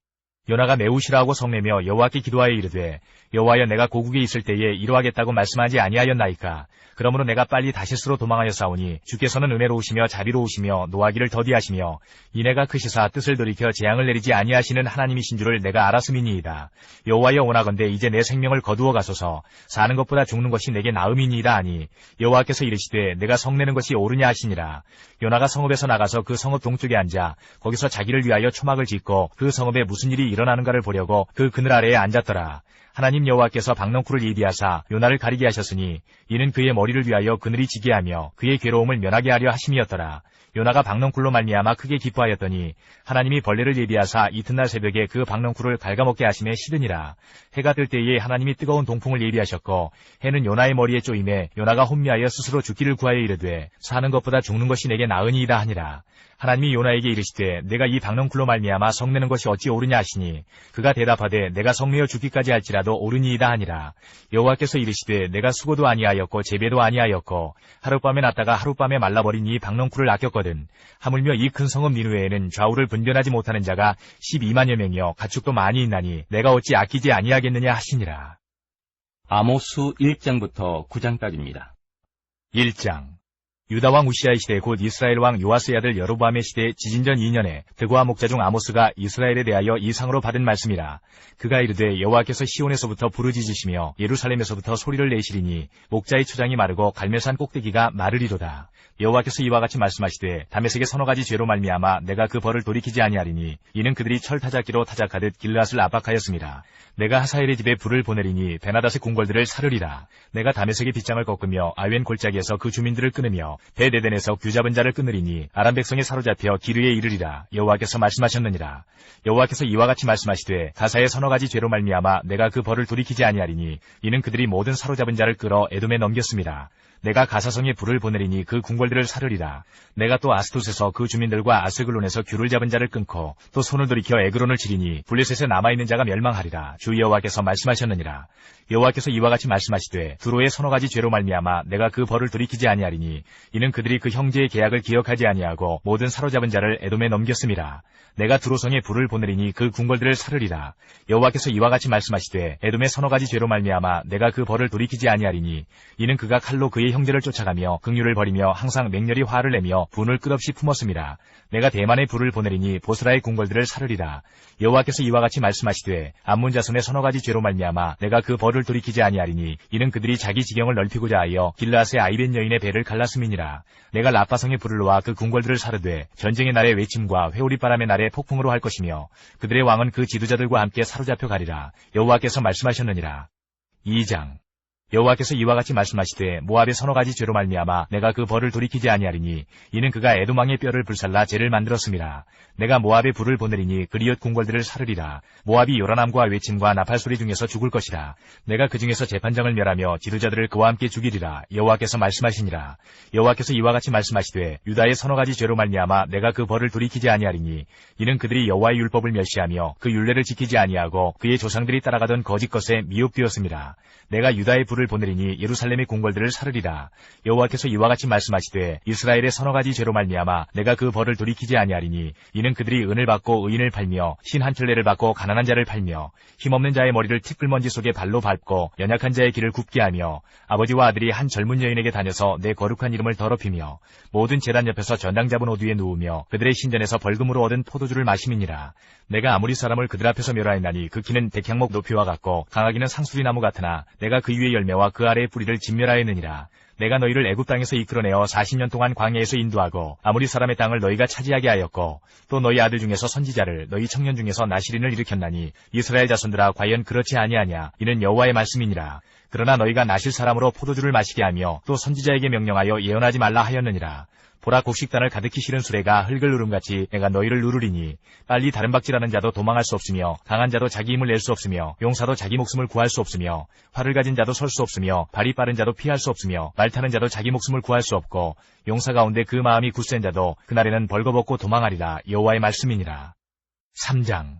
요나가 매우 싫어하고 성내며 여호와께 기도하여 이르되 여호와여 내가 고국에 있을 때에 이루하겠다고 말씀하지 아니하였나이까. 그러므로 내가 빨리 다시스로 도망하여 싸우니 주께서는 은혜로우시며 자비로우시며 노하기를 더디하시며 이내가 크시사 뜻을 돌이켜 재앙을 내리지 아니하시는 하나님이신 줄을 내가 알았음이니이다. 여호와여 원하건대 이제 내 생명을 거두어 가소서. 사는 것보다 죽는 것이 내게 나음이니이다 하니 여호와께서 이르시되 내가 성내는 것이 옳으냐 하시니라. 요나가 성읍에서 나가서 그 성읍 동쪽에 앉아 거기서 자기를 위하여 초막을 짓고 그 성읍에 무슨 일이 일어나는가를 보려고 그 그늘 아래에 앉았더라. 하나님 여호와께서 박넝쿨을 예비하사 요나를 가리게 하셨으니 이는 그의 머리를 위하여 그늘이 지게 하며 그의 괴로움을 면하게 하려 하심이었더라. 요나가 박넝쿨로 말미암아 크게 기뻐하였더니 하나님이 벌레를 예비하사 이튿날 새벽에 그 박넝쿨을 갉아먹게 하심에 싫으니라. 해가 뜰 때에 하나님이 뜨거운 동풍을 예비하셨고 해는 요나의 머리에 쪼임에 요나가 혼미하여 스스로 죽기를 구하여 이르되 사는 것보다 죽는 것이 내게 나으니이다 하니라. 하나님이 요나에게 이르시되 내가 이 박넝쿨로 말미암아 성내는 것이 어찌 옳으냐 하시니 그가 대답하되 내가 성내어 죽기까지 할지라도 옳으니이다 하니라. 여호와께서 이르시되 내가 수고도 아니하였고 재배도 아니하였고 하룻밤에 났다가 하룻밤에 말라버린 이 박넝쿨을 아꼈거든. 하물며 이 큰 성읍 니느웨에는 좌우를 분변하지 못하는 자가 12만여 명이여 가축도 많이 있나니 내가 어찌 아끼지 아니하겠느냐 하시니라. 아모스 1장부터 9장까지입니다. 1장. 유다왕 우시아의 시대 곧 이스라엘 왕 요아스의 아들 여로보암의 시대 지진전 2년에 드고아 목자 중 아모스가 이스라엘에 대하여 이상으로 받은 말씀이라. 그가 이르되 여호와께서 시온에서부터 부르짖으시며 예루살렘에서부터 소리를 내시리니 목자의 초장이 마르고 갈멜산 꼭대기가 마르리로다. 여호와께서 이와 같이 말씀하시되 다메섹의 서너 가지 죄로 말미암아 내가 그 벌을 돌이키지 아니하리니 이는 그들이 철 타작기로 타작하듯 길앗을 압박하였습니다. 내가 하사엘의 집에 불을 보내리니 베나닷의 궁궐들을 사르리라. 내가 다메섹의 빗장을 꺾으며 아웬 골짜기에서 그 주민들을 끊으며 베데덴에서 귀잡은 자를 끊으리니 아람 백성이 사로잡혀 기르에 이르리라. 여호와께서 말씀하셨느니라. 여호와께서 이와 같이 말씀하시되 가사의 서너 가지 죄로 말미암아 내가 그 벌을 돌이키지 아니하리니 이는 그들이 모든 사로잡은 자를 끌어 에돔에 넘겼습니다. 내가 가사성에 불을 보내리니 그 궁궐들을 사르리라. 내가 또 아스돗에서 그 주민들과 아스글론에서 귤을 잡은 자를 끊고 또 손을 돌이켜 에그론을 치리니 블레셋에 남아있는 자가 멸망하리라. 주 여호와께서 말씀하셨느니라. 여호와께서 이와 같이 말씀하시되 두로의 서너 가지 죄로 말미암아 내가 그 벌을 돌이키지 아니하리니 이는 그들이 그 형제의 계약을 기억하지 아니하고 모든 사로잡은 자를 에돔에 넘겼음이라. 내가 두로성에 불을 보내리니 그 궁궐들을 사르리라. 여호와께서 이와 같이 말씀하시되 에돔의 서너 가지 죄로 말미암아 내가 그 벌을 돌이키지 아니하리니 이는 그가 칼로 그의 형제를 쫓아가며 긍휼을 버리며 항상 맹렬히 화를 내며 분을 끝없이 품었음이라. 내가 대만에 불을 보내리니 보스라의 궁궐들을 사르리라. 여호와께서 이와 같이 말씀하시되 암몬 자손의 서너 가지 죄로 말미암아 내가 그 벌을 돌이키지 아니하리니 이는 그들이 자기 지경을 넓히고자 하여 길르앗의 아이벤 여인의 배를 갈랐음이니라. 내가 라빠성의 불을 놓아 그 궁궐들을 사르되 전쟁의 날의 외침과 회오리바람의 날에 폭풍으로 할 것이며 그들의 왕은 그 지도자들과 함께 사로잡혀 가리라. 여호와께서 말씀하셨느니라. 2장. 여호와께서 이와 같이 말씀하시되 모압의 서너 가지 죄로 말미암아 내가 그 벌을 돌이키지 아니하리니 이는 그가 에돔 왕의 뼈를 불살라 죄를 만들었음이라. 내가 모압에 불을 보내리니 그리엇 궁궐들을 사르리라. 모압이 요란함과 외침과 나팔 소리 중에서 죽을 것이라. 내가 그 중에서 재판장을 멸하며 지도자들을 그와 함께 죽이리라. 여호와께서 말씀하시니라. 여호와께서 이와 같이 말씀하시되 유다의 서너 가지 죄로 말미암아 내가 그 벌을 돌이키지 아니하리니 이는 그들이 여호와의 율법을 멸시하며 그 율례를 지키지 아니하고 그의 조상들이 따라가던 거짓 것에 미혹되었음이라. 내가 유다의 불을 보내리니 예루살렘의 궁궐들을 사르리라. 여호와께서 이와 같이 말씀하시되 이스라엘의 서너 가지 죄로 말미암아 내가 그 벌을 돌이키지 아니하리니 이는 그들이 은을 받고 의인을 팔며 신 한 켤레를 받고 가난한 자를 팔며 힘없는 자의 머리를 티끌먼지 속에 발로 밟고 연약한 자의 길을 굽게 하며 아버지와 아들이 한 젊은 여인에게 다녀서 내 거룩한 이름을 더럽히며 모든 제단 옆에서 전당 잡은 옷 위에 누우며 그들의 신전에서 벌금으로 얻은 포도주를 마심이니라. 내가 아무리 사람을 그들 앞에서 멸하였나니 그 키는 백향목 높이와 같고 강하기는 상수리 나무 같으나 내가 그 위의 열매와 그 아래의 뿌리를 진멸하였느니라. 내가 너희를 애굽 땅에서 이끌어내어 40년 동안 광야에서 인도하고 아무리 사람의 땅을 너희가 차지하게 하였고 또 너희 아들 중에서 선지자를 너희 청년 중에서 나시린을 일으켰나니 이스라엘 자손들아 과연 그렇지 아니하냐. 이는 여호와의 말씀이니라. 그러나 너희가 나실 사람으로 포도주를 마시게 하며 또 선지자에게 명령하여 예언하지 말라 하였느니라. 보라 곡식단을 가득히 실은 수레가 흙을 누름같이 내가 너희를 누르리니 빨리 다른 박질하는 자도 도망할 수 없으며 강한 자도 자기 힘을 낼 수 없으며 용사도 자기 목숨을 구할 수 없으며 활을 가진 자도 설 수 없으며 발이 빠른 자도 피할 수 없으며 말 타는 자도 자기 목숨을 구할 수 없고 용사 가운데 그 마음이 굳센 자도 그날에는 벌거벗고 도망하리라. 여호와의 말씀이니라. 3장.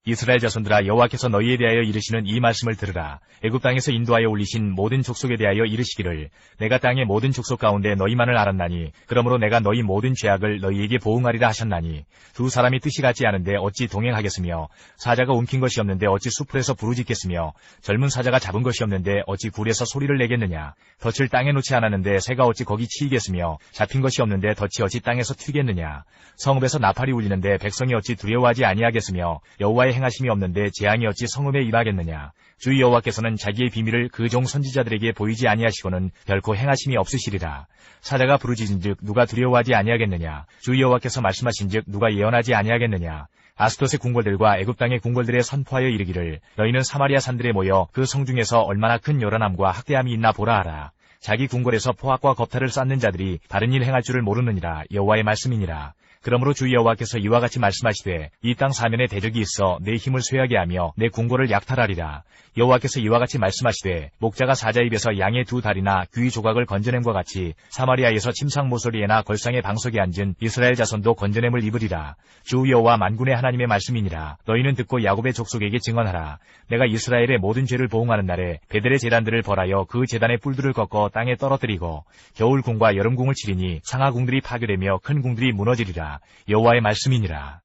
이스라엘 자손들아, 여호와께서 너희에 대하여 이르시는 이 말씀을 들으라. 애굽 땅에서 인도하여 올리신 모든 족속에 대하여 이르시기를, 내가 땅의 모든 족속 가운데 너희만을 알았나니 그러므로 내가 너희 모든 죄악을 너희에게 보응하리라 하셨나니, 두 사람이 뜻이 같지 않은데 어찌 동행하겠으며, 사자가 움킨 것이 없는데 어찌 수풀에서 부르짖겠으며, 젊은 사자가 잡은 것이 없는데 어찌 굴에서 소리를 내겠느냐. 덫을 땅에 놓지 않았는데 새가 어찌 거기 치이겠으며, 잡힌 것이 없는데 덫이 어찌 땅에서 튀겠느냐. 성읍에서 나팔이 울리는데 백성이 어찌 두려워하지 아니하겠으며, 여호와의 행하심이 없는데 재앙이 어찌 성읍에 임하겠느냐. 주 여호와께서는 자기의 비밀을 그 종 선지자들에게 보이지 아니하시고는 결코 행하심이 없으시리라. 사자가 부르짖은즉 누가 두려워하지 아니하겠느냐. 주 여호와께서 말씀하신즉 누가 예언하지 아니하겠느냐. 아스돗의 궁궐들과 애굽 땅의 궁궐들에 선포하여 이르기를, 너희는 사마리아 산들에 모여 그 성 중에서 얼마나 큰 요란함과 학대함이 있나 보라 하라. 자기 궁궐에서 포악과 겁탈을 쌓는 자들이 다른 일 행할 줄을 모르느니라. 여호와의 말씀이니라. 그러므로 주 여호와께서 이와 같이 말씀하시되, 이 땅 사면에 대적이 있어 내 힘을 쇠하게 하며 내 궁궐을 약탈하리라. 여호와께서 이와 같이 말씀하시되, 목자가 사자 입에서 양의 두 다리나 귀 조각을 건져냄과 같이 사마리아에서 침상 모서리에나 걸상의 방석에 앉은 이스라엘 자손도 건져냄을 입으리라. 주 여호와 만군의 하나님의 말씀이니라. 너희는 듣고 야곱의 족속에게 증언하라. 내가 이스라엘의 모든 죄를 보응하는 날에 베델의 제단들을 벌하여 그 제단의 뿔들을 꺾어 땅에 떨어뜨리고 겨울궁과 여름궁을 치리니 상하궁들이 파괴되며 큰 궁들이 무너지리라. 여호와의 말씀이니라.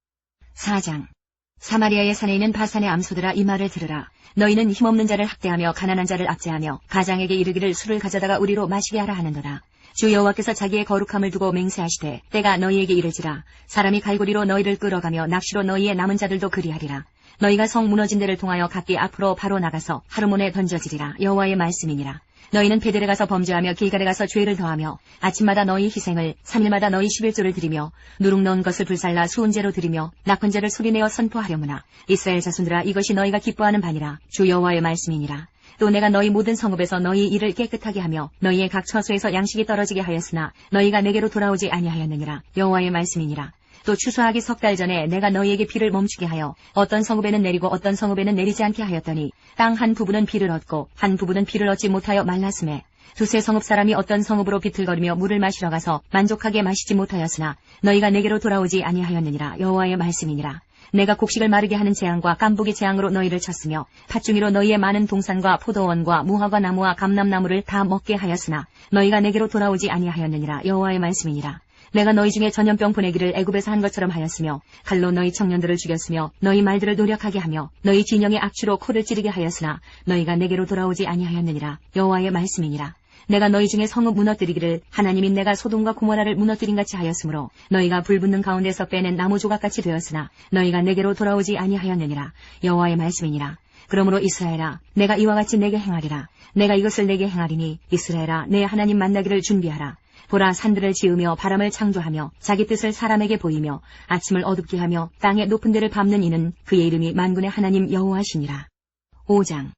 4장. 사마리아의 산에 있는 바산의 암소들아, 이 말을 들으라. 너희는 힘없는 자를 학대하며 가난한 자를 압제하며 가장에게 이르기를 술을 가져다가 우리로 마시게 하라 하는도다. 주 여호와께서 자기의 거룩함을 두고 맹세하시되, 때가 너희에게 이르지라. 사람이 갈고리로 너희를 끌어가며 낚시로 너희의 남은 자들도 그리하리라. 너희가 성 무너진 데를 통하여 각기 앞으로 바로 나가서 하르몬에 던져지리라. 여호와의 말씀이니라. 너희는 베델에 가서 범죄하며 길갈에 가서 죄를 더하며 아침마다 너희 희생을 3일마다 너희 11조를 드리며 누룩 넣은 것을 불살라 수은제로 드리며 낙헌제를 소리내어 선포하려무나. 이스라엘 자손들아, 이것이 너희가 기뻐하는 바니라. 주 여호와의 말씀이니라. 또 내가 너희 모든 성읍에서 너희 일을 깨끗하게 하며 너희의 각 처소에서 양식이 떨어지게 하였으나 너희가 내게로 돌아오지 아니하였느니라. 여호와의 말씀이니라. 또 추수하기 석 달 전에 내가 너희에게 비를 멈추게 하여 어떤 성읍에는 내리고 어떤 성읍에는 내리지 않게 하였더니 땅 한 부분은 비를 얻고 한 부분은 비를 얻지 못하여 말랐음에 두세 성읍 사람이 어떤 성읍으로 비틀거리며 물을 마시러 가서 만족하게 마시지 못하였으나 너희가 내게로 돌아오지 아니하였느니라. 여호와의 말씀이니라. 내가 곡식을 마르게 하는 재앙과 깐부기 재앙으로 너희를 쳤으며 팥중이로 너희의 많은 동산과 포도원과 무화과 나무와 감람나무를 다 먹게 하였으나 너희가 내게로 돌아오지 아니하였느니라. 여호와의 말씀이니라. 내가 너희 중에 전염병 보내기를 애굽에서 한 것처럼 하였으며 칼로 너희 청년들을 죽였으며 너희 말들을 노력하게 하며 너희 진영의 악취로 코를 찌르게 하였으나 너희가 내게로 돌아오지 아니하였느니라. 여호와의 말씀이니라. 내가 너희 중에 성읍 무너뜨리기를 하나님인 내가 소돔과 고모라를 무너뜨린 같이 하였으므로 너희가 불붙는 가운데서 빼낸 나무 조각같이 되었으나 너희가 내게로 돌아오지 아니하였느니라. 여호와의 말씀이니라. 그러므로 이스라엘아, 내가 이와 같이 내게 행하리라. 내가 이것을 내게 행하리니 이스라엘아, 내 하나님 만나기를 준비하라. 보라, 산들을 지으며 바람을 창조하며 자기 뜻을 사람에게 보이며 아침을 어둡게 하며 땅의 높은 데를 밟는 이는 그의 이름이 만군의 하나님 여호와시니라. 5장.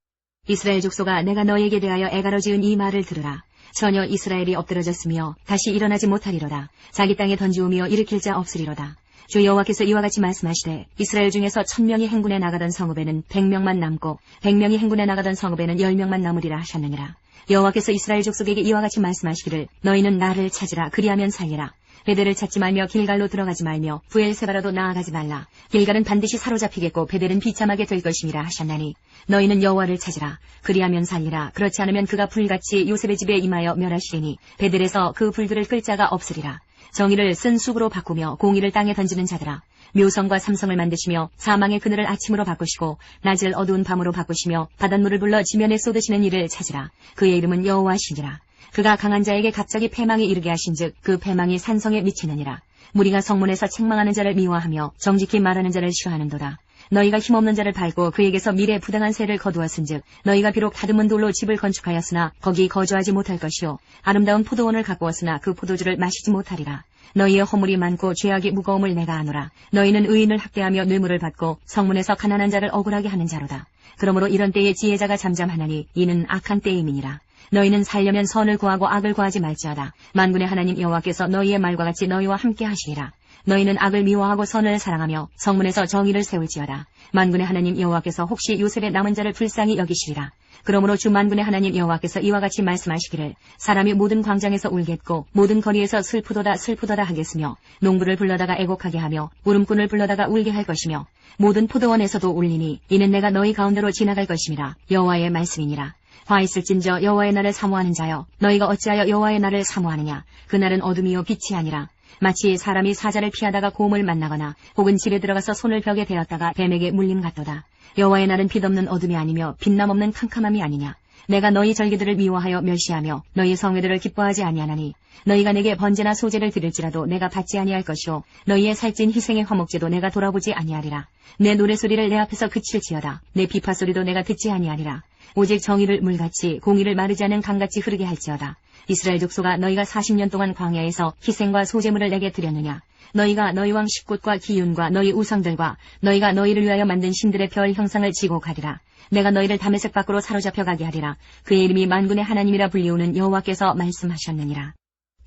이스라엘 족속아, 내가 너희에게 대하여 애가로 지은 이 말을 들으라. 전혀 이스라엘이 엎드러졌으며 다시 일어나지 못하리로다. 자기 땅에 던지우며 일으킬 자 없으리로다. 주 여호와께서 이와 같이 말씀하시되, 이스라엘 중에서 1000명이 행군에 나가던 성읍에는 100명만 남고 100명이 행군에 나가던 성읍에는 10명만 남으리라 하셨느니라. 여호와께서 이스라엘 족속에게 이와 같이 말씀하시기를, 너희는 나를 찾으라. 그리하면 살리라. 베델을 찾지 말며 길갈로 들어가지 말며 부엘세바라도 나아가지 말라. 길갈은 반드시 사로잡히겠고 베델은 비참하게 될 것임이라 하셨나니, 너희는 여호와를 찾으라. 그리하면 살리라. 그렇지 않으면 그가 불같이 요셉의 집에 임하여 멸하시리니 베델에서 그 불들을 끌 자가 없으리라. 정의를 쓴 쑥으로 바꾸며 공의를 땅에 던지는 자들아, 묘성과 삼성을 만드시며 사망의 그늘을 아침으로 바꾸시고 낮을 어두운 밤으로 바꾸시며 바닷물을 불러 지면에 쏟으시는 이를 찾으라. 그의 이름은 여호와시니라. 그가 강한 자에게 갑자기 패망에 이르게 하신즉 그 패망이 산성에 미치느니라. 무리가 성문에서 책망하는 자를 미워하며 정직히 말하는 자를 싫어하는도다. 너희가 힘없는 자를 밟고 그에게서 미래 부당한 세를 거두었은즉 너희가 비록 다듬은 돌로 집을 건축하였으나 거기 거주하지 못할 것이요 아름다운 포도원을 가꾸었으나 그 포도주를 마시지 못하리라. 너희의 허물이 많고 죄악이 무거움을 내가 아노라. 너희는 의인을 학대하며 뇌물을 받고 성문에서 가난한 자를 억울하게 하는 자로다. 그러므로 이런 때에 지혜자가 잠잠하나니 이는 악한 때임이니라. 너희는 살려면 선을 구하고 악을 구하지 말지어다. 만군의 하나님 여호와께서 너희의 말과 같이 너희와 함께 하시리라. 너희는 악을 미워하고 선을 사랑하며 성문에서 정의를 세울지어다. 만군의 하나님 여호와께서 혹시 요셉의 남은 자를 불쌍히 여기시리라. 그러므로 주 만군의 하나님 여호와께서 이와 같이 말씀하시기를 사람이 모든 광장에서 울겠고 모든 거리에서 슬프도다 슬프도다 하겠으며 농부를 불러다가 애곡하게 하며 울음꾼을 불러다가 울게 할 것이며 모든 포도원에서도 울리니 이는 내가 너희 가운데로 지나갈 것임이라. 여호와의 말씀이니라. 화 있을진저 여호와의 날을 사모하는 자여 너희가 어찌하여 여호와의 날을 사모하느냐. 그날은 어둠이요 빛이 아니라 마치 사람이 사자를 피하다가 곰을 만나거나 혹은 집에 들어가서 손을 벽에 대었다가 뱀에게 물림 같도다. 여호와의 날은 빛없는 어둠이 아니며 빛남 없는 캄캄함이 아니냐. 내가 너희 절기들을 미워하여 멸시하며 너희 성회들을 기뻐하지 아니하나니 너희가 내게 번제나 소제를 드릴지라도 내가 받지 아니할 것이요 너희의 살찐 희생의 화목제도 내가 돌아보지 아니하리라. 내 노래소리를 내 앞에서 그칠지어다. 내 비파소리도 내가 듣지 아니하리라. 오직 정의를 물같이 공의를 마르지 않은 강같이 흐르게 할지어다. 이스라엘 족속아 너희가 40년 동안 광야에서 희생과 소제물을 내게 드렸느냐. 너희가 너희 왕 십곳과 기윤과 너희 우상들과 너희가 너희를 위하여 만든 신들의 별 형상을 지고 가리라. 내가 너희를 다메섹 밖으로 사로잡혀 가게 하리라. 그의 이름이 만군의 하나님이라 불리우는 여호와께서 말씀하셨느니라.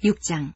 6장.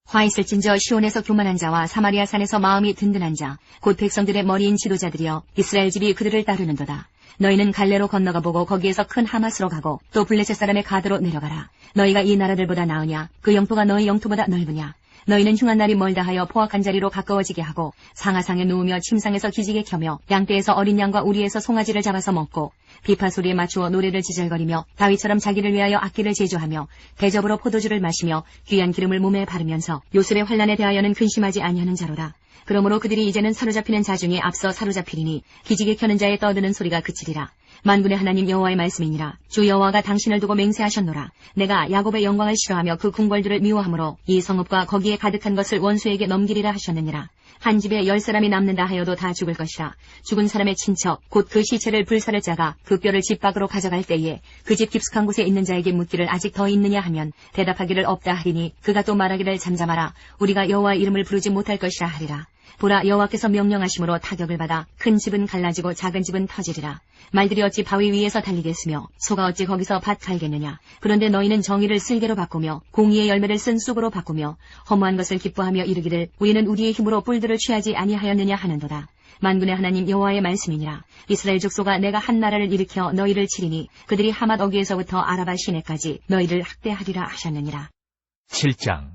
화 있을진저 시온에서 교만한 자와 사마리아 산에서 마음이 든든한 자 곧 백성들의 머리인 지도자들이여 이스라엘 집이 그들을 따르는도다. 너희는 갈레로 건너가 보고 거기에서 큰 하맛으로 가고 또 블레셋 사람의 가드로 내려가라. 너희가 이 나라들보다 나으냐. 그 영토가 너희 영토보다 넓으냐. 너희는 흉한 날이 멀다 하여 포악한 자리로 가까워지게 하고 상하상에 누우며 침상에서 기지개 켜며 양떼에서 어린 양과 우리에서 송아지를 잡아서 먹고 비파 소리에 맞추어 노래를 지절거리며 다윗처럼 자기를 위하여 악기를 제조하며 대접으로 포도주를 마시며 귀한 기름을 몸에 바르면서 요셉의 환난에 대하여는 근심하지 아니하는 자로다. 그러므로 그들이 이제는 사로잡히는 자 중에 앞서 사로잡히리니 기지개 켜는 자의 떠드는 소리가 그치리라. 만군의 하나님 여호와의 말씀이니라. 주 여호와가 당신을 두고 맹세하셨노라. 내가 야곱의 영광을 싫어하며 그 궁궐들을 미워하므로 이 성읍과 거기에 가득한 것을 원수에게 넘기리라 하셨느니라. 한 집에 10사람이 남는다 하여도 다 죽을 것이라. 죽은 사람의 친척 곧 그 시체를 불사를 자가 그 뼈를 집 밖으로 가져갈 때에 그 집 깊숙한 곳에 있는 자에게 묻기를 아직 더 있느냐 하면 대답하기를 없다 하리니 그가 또 말하기를 잠잠하라. 우리가 여호와의 이름을 부르지 못할 것이라 하리라. 보라 여호와께서 명령하심으로 타격을 받아 큰 집은 갈라지고 작은 집은 터지리라. 말들이 어찌 바위 위에서 달리겠으며 소가 어찌 거기서 밭 갈겠느냐. 그런데 너희는 정의를 쓸개로 바꾸며 공의의 열매를 쓴 쑥으로 바꾸며 허무한 것을 기뻐하며 이르기를 우리는 우리의 힘으로 뿔들을 취하지 아니하였느냐 하는도다. 만군의 하나님 여호와의 말씀이니라. 이스라엘 족속아 내가 한 나라를 일으켜 너희를 치리니 그들이 하맛 어귀에서부터 아라바 시내까지 너희를 학대하리라 하셨느니라. 7장.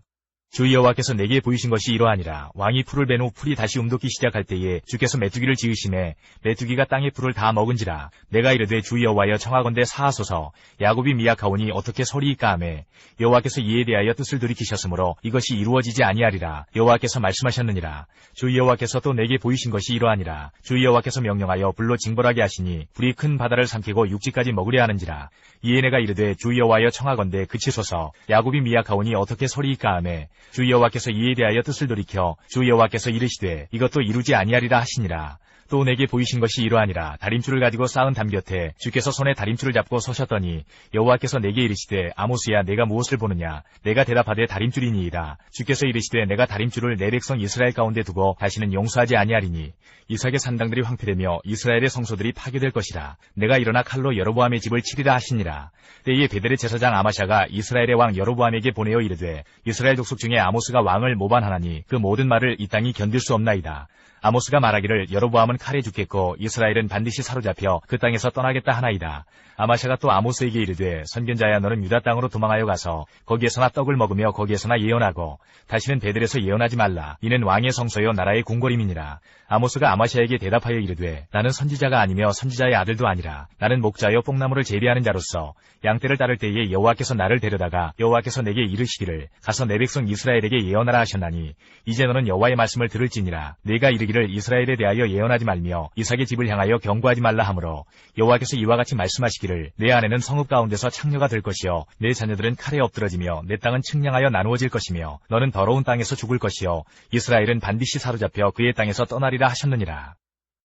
주 여호와께서 내게 보이신 것이 이러하니라. 왕이 풀을 벤 후 풀이 다시 움돋기 시작할 때에 주께서 메뚜기를 지으시매 메뚜기가 땅의 풀을 다 먹은지라. 내가 이르되 주 여호와여 청하건대 사하소서. 야곱이 미약하오니 어떻게 서리이까 하매 여호와께서 이에 대하여 뜻을 돌이키셨으므로 이것이 이루어지지 아니하리라. 여호와께서 말씀하셨느니라. 주 여호와께서 또 내게 보이신 것이 이러하니라. 주 여호와께서 명령하여 불로 징벌하게 하시니 불이 큰 바다를 삼키고 육지까지 먹으려 하는지라. 이에 내가 이르되 주 여호와여 청하건대 그치소서. 야곱이 미약하오니 어떻게 서리이까 하매 주 여호와께서 이에 대하여 뜻을 돌이켜 주 여호와께서 이르시되 이것도 이루지 아니하리라 하시니라. 또 내게 보이신 것이 이러하니라. 다림줄을 가지고 쌓은 담 곁에 주께서 손에 다림줄을 잡고 서셨더니 여호와께서 내게 이르시되 아모스야 내가 무엇을 보느냐. 내가 대답하되 다림줄이니이다. 주께서 이르시되 내가 다림줄을 내 백성 이스라엘 가운데 두고 다시는 용서하지 아니하리니 이삭의 산당들이 황폐되며 이스라엘의 성소들이 파괴될 것이라. 내가 일어나 칼로 여로보암의 집을 치리라 하시니라. 때에 베델의 제사장 아마샤가 이스라엘의 왕 여로보암에게 보내어 이르되 이스라엘 족속 중에 아모스가 왕을 모반하나니 그 모든 말을 이 땅이 견딜 수 없나이다. 아모스가 말하기를 여로보암은 칼에 죽겠고 이스라엘은 반드시 사로잡혀 그 땅에서 떠나겠다 하나이다. 아마샤가 또 아모스에게 이르되 선견자야 너는 유다 땅으로 도망하여 가서 거기에서나 떡을 먹으며 거기에서나 예언하고 다시는 베델에서 예언하지 말라. 이는 왕의 성소요 나라의 궁궐임이니라. 아모스가 아마샤에게 대답하여 이르되 나는 선지자가 아니며 선지자의 아들도 아니라 나는 목자여 뽕나무를 재배하는 자로서 양떼를 따를 때에 여호와께서 나를 데려다가 여호와께서 내게 이르시기를 가서 내 백성 이스라엘에게 예언하라 하셨나니 이제 너는 여호와의 말씀을 들을지니라. 내가 이르기를 이스라엘에 대하여 예언하지 말며 이삭의 집을 향하여 경고하지 말라 하므로 여호와께서 이와 같이 말씀하시기를 내 아내는 성읍 가운데서 창녀가 될 것이요 내 자녀들은 칼에 엎드러지며 내 땅은 측량하여 나누어질 것이며 너는 더러운 땅에서 죽을 것이요 이스라엘은 반드시 사로잡혀 그의 땅에서 떠나리라 하셨느니라.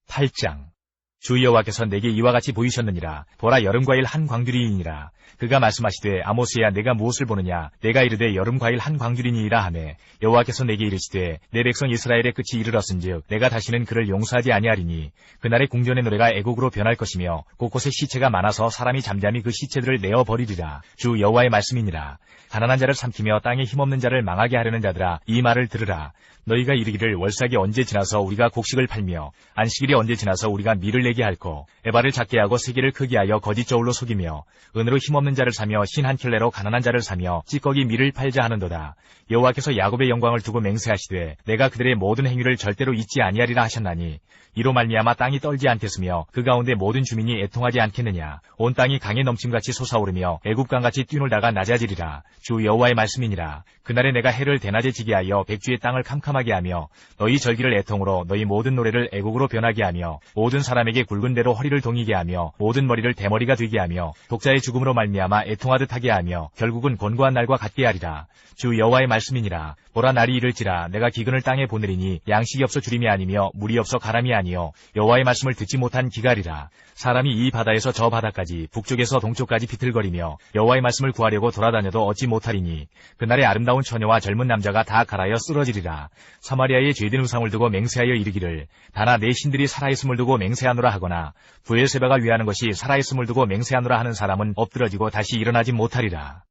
8장. 주 여호와께서 내게 이와 같이 보이셨느니라. 보라, 여름 과일 한 광주리이니라. 그가 말씀하시되 아모스야, 내가 무엇을 보느냐? 내가 이르되 여름 과일 한 광주리니이라 하매, 여호와께서 내게 이르시되 내 백성 이스라엘의 끝이 이르렀은즉 내가 다시는 그를 용서하지 아니하리니 그날의 궁전의 노래가 애곡으로 변할 것이며 곳곳에 시체가 많아서 사람이 잠잠히 그 시체들을 내어 버리리라. 주 여호와의 말씀이니라. 가난한 자를 삼키며 땅에 힘없는 자를 망하게 하려는 자들아, 이 말을 들으라. 너희가 이르기를 월삭이 언제 지나서 우리가 곡식을 팔며 안식일이 언제 지나서 우리가 밀을 내게 할꼬, 에바를 작게 하고 세계를 크게 하여 거짓 저울로 속이며 은으로 힘없는 자를 사며 신 한 켤레로 가난한 자를 사며 찌꺼기 밀을 팔자 하는도다. 여호와께서 야곱의 영광을 두고 맹세하시되 내가 그들의 모든 행위를 절대로 잊지 아니하리라 하셨나니, 이로 말미암아 땅이 떨지 않겠으며 그 가운데 모든 주민이 애통하지 않겠느냐. 온 땅이 강에 넘침같이 솟아오르며 애굽강같이 뛰놀다가 낮아지리라. 주 여호와의 말씀이니라. 그날에 내가 해를 대낮에 지게 하여 백주의 땅을 캄캄하게 하며 너희 절기를 애통으로 너희 모든 노래를 애곡으로 변하게 하며 모든 사람에게 굵은 대로 허리를 동이게 하며 모든 머리를 대머리가 되게 하며 독자의 죽음으로 말미암아 애통하듯 하게 하며 결국은 곤고한 날과 같게 하리라. 주 여호와의 말씀이니라. 보라, 날이 이를지라 내가 기근을 땅에 보내리니 양식이 없어 주림이 아니며 물이 없어 가람이 아니요 여호와의 말씀을 듣지 못한 기갈이라. 사람이 이 바다에서 저 바다까지 북쪽에서 동쪽까지 비틀거리며 여호와의 말씀을 구하려고 돌아다녀도 얻지 못하리니 그날에 아름다운 처녀와 젊은 남자가 다 갈아여 쓰러지리라. 사마리아의 죄된 우상을 두고 맹세하여 이르기를 다나 내 신들이 살아있음을 두고 맹세하노라 하거나 브엘세바가 위하는 것이 살아있음을 두고 맹세하노라 하는 사람은 엎드러지고 다시 일어나지 못하리라.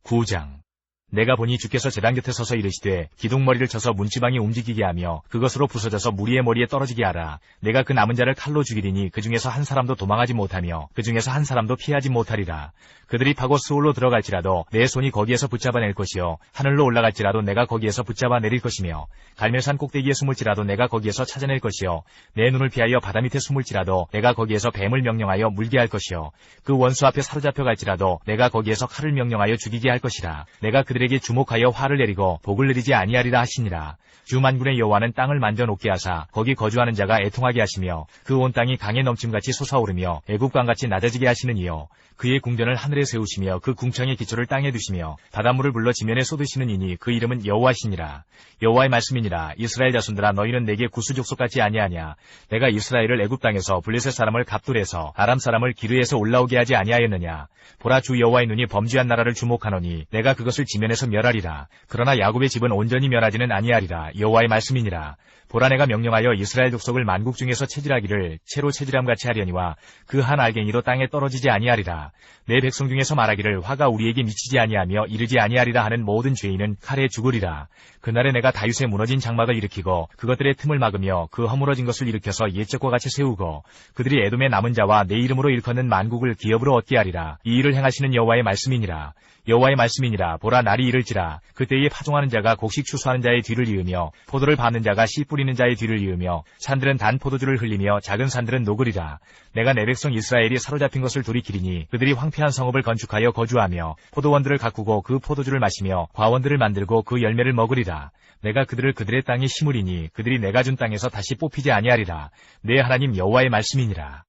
9장. 내가 보니 주께서 제단 곁에 서서 이르시되 기둥머리를 쳐서 문지방이 움직이게 하며 그것으로 부서져서 무리의 머리에 떨어지게 하라. 내가 그 남은 자를 칼로 죽이리니 그 중에서 한 사람도 도망하지 못하며 그 중에서 한 사람도 피하지 못하리라. 그들이 파고 스올로 들어갈지라도 내 손이 거기에서 붙잡아낼 것이요 하늘로 올라갈지라도 내가 거기에서 붙잡아내릴 것이며 갈멜산 꼭대기에 숨을지라도 내가 거기에서 찾아낼 것이요 내 눈을 피하여 바다 밑에 숨을지라도 내가 거기에서 뱀을 명령하여 물게 할 것이요 그 원수 앞에 사로잡혀 갈지라도 내가 거기에서 칼을 명령하여 죽이게 할 것이라. 내가 그들에게 주목하여 화를 내리고 복을 내리지 아니하리라 하시니라. 주 만군의 여호와는 땅을 만져 녹게 하사 거기 거주하는 자가 애통하게 하시며 그 온 땅이 강에 넘침같이 솟아오르며 애굽강같이 낮아지게 하시는 이요 그의 궁전을 하늘에 세우시며 그 궁창의 기초를 땅에 두시며 바닷물을 불러 지면에 쏟으시는 이니 그 이름은 여호와시니라. 여호와의 말씀이니라. 이스라엘 자손들아, 너희는 내게 구수족속 같지 아니하냐. 내가 이스라엘을 애굽 땅에서 블레셋 사람을 갑돌에서 아람 사람을 기르에서 올라오게 하지 아니하였느냐. 보라, 주 여호와의 눈이 범죄한 나라를 주목하노니 내가 그것을 지면에서 멸하리라. 그러나 야곱의 집은 온전히 멸하지는 아니하리라. 여호와의 말씀이니라. 보라, 내가 명령하여 이스라엘 족속을 만국 중에서 체질하기를 채로 체질함같이 하려니와 그 한 알갱이도 땅에 떨어지지 아니하리라. 내 백성 중에서 말하기를 화가 우리에게 미치지 아니하며 이르지 아니하리라 하는 모든 죄인은 칼에 죽으리라. 그날에 내가 다윗의 무너진 장막을 일으키고 그것들의 틈을 막으며 그 허물어진 것을 일으켜서 옛적과 같이 세우고 그들이 에돔의 남은 자와 내 이름으로 일컫는 만국을 기업으로 얻게 하리라. 이 일을 행하시는 여호와의 말씀이니라. 여호와의 말씀이니라. 보라, 날이 이를지라 그때에 파종하는 자가 곡식 추수하는 자의 뒤를 이으며 포도를 밟는 자가 씨 뿌리는 자의 뒤를 이으며 산들은 단 포도주를 흘리며 작은 산들은 녹으리라. 내가 내 백성 이스라엘이 사로잡힌 것을 돌이키리니 그들이 황폐한 성읍을 건축하여 거주하며 포도원들을 가꾸고 그 포도주를 마시며 과원들을 만들고 그 열매를 먹으리라. 내가 그들을 그들의 땅에 심으리니 그들이 내가 준 땅에서 다시 뽑히지 아니하리라. 내 하나님 여호와의 말씀이니라.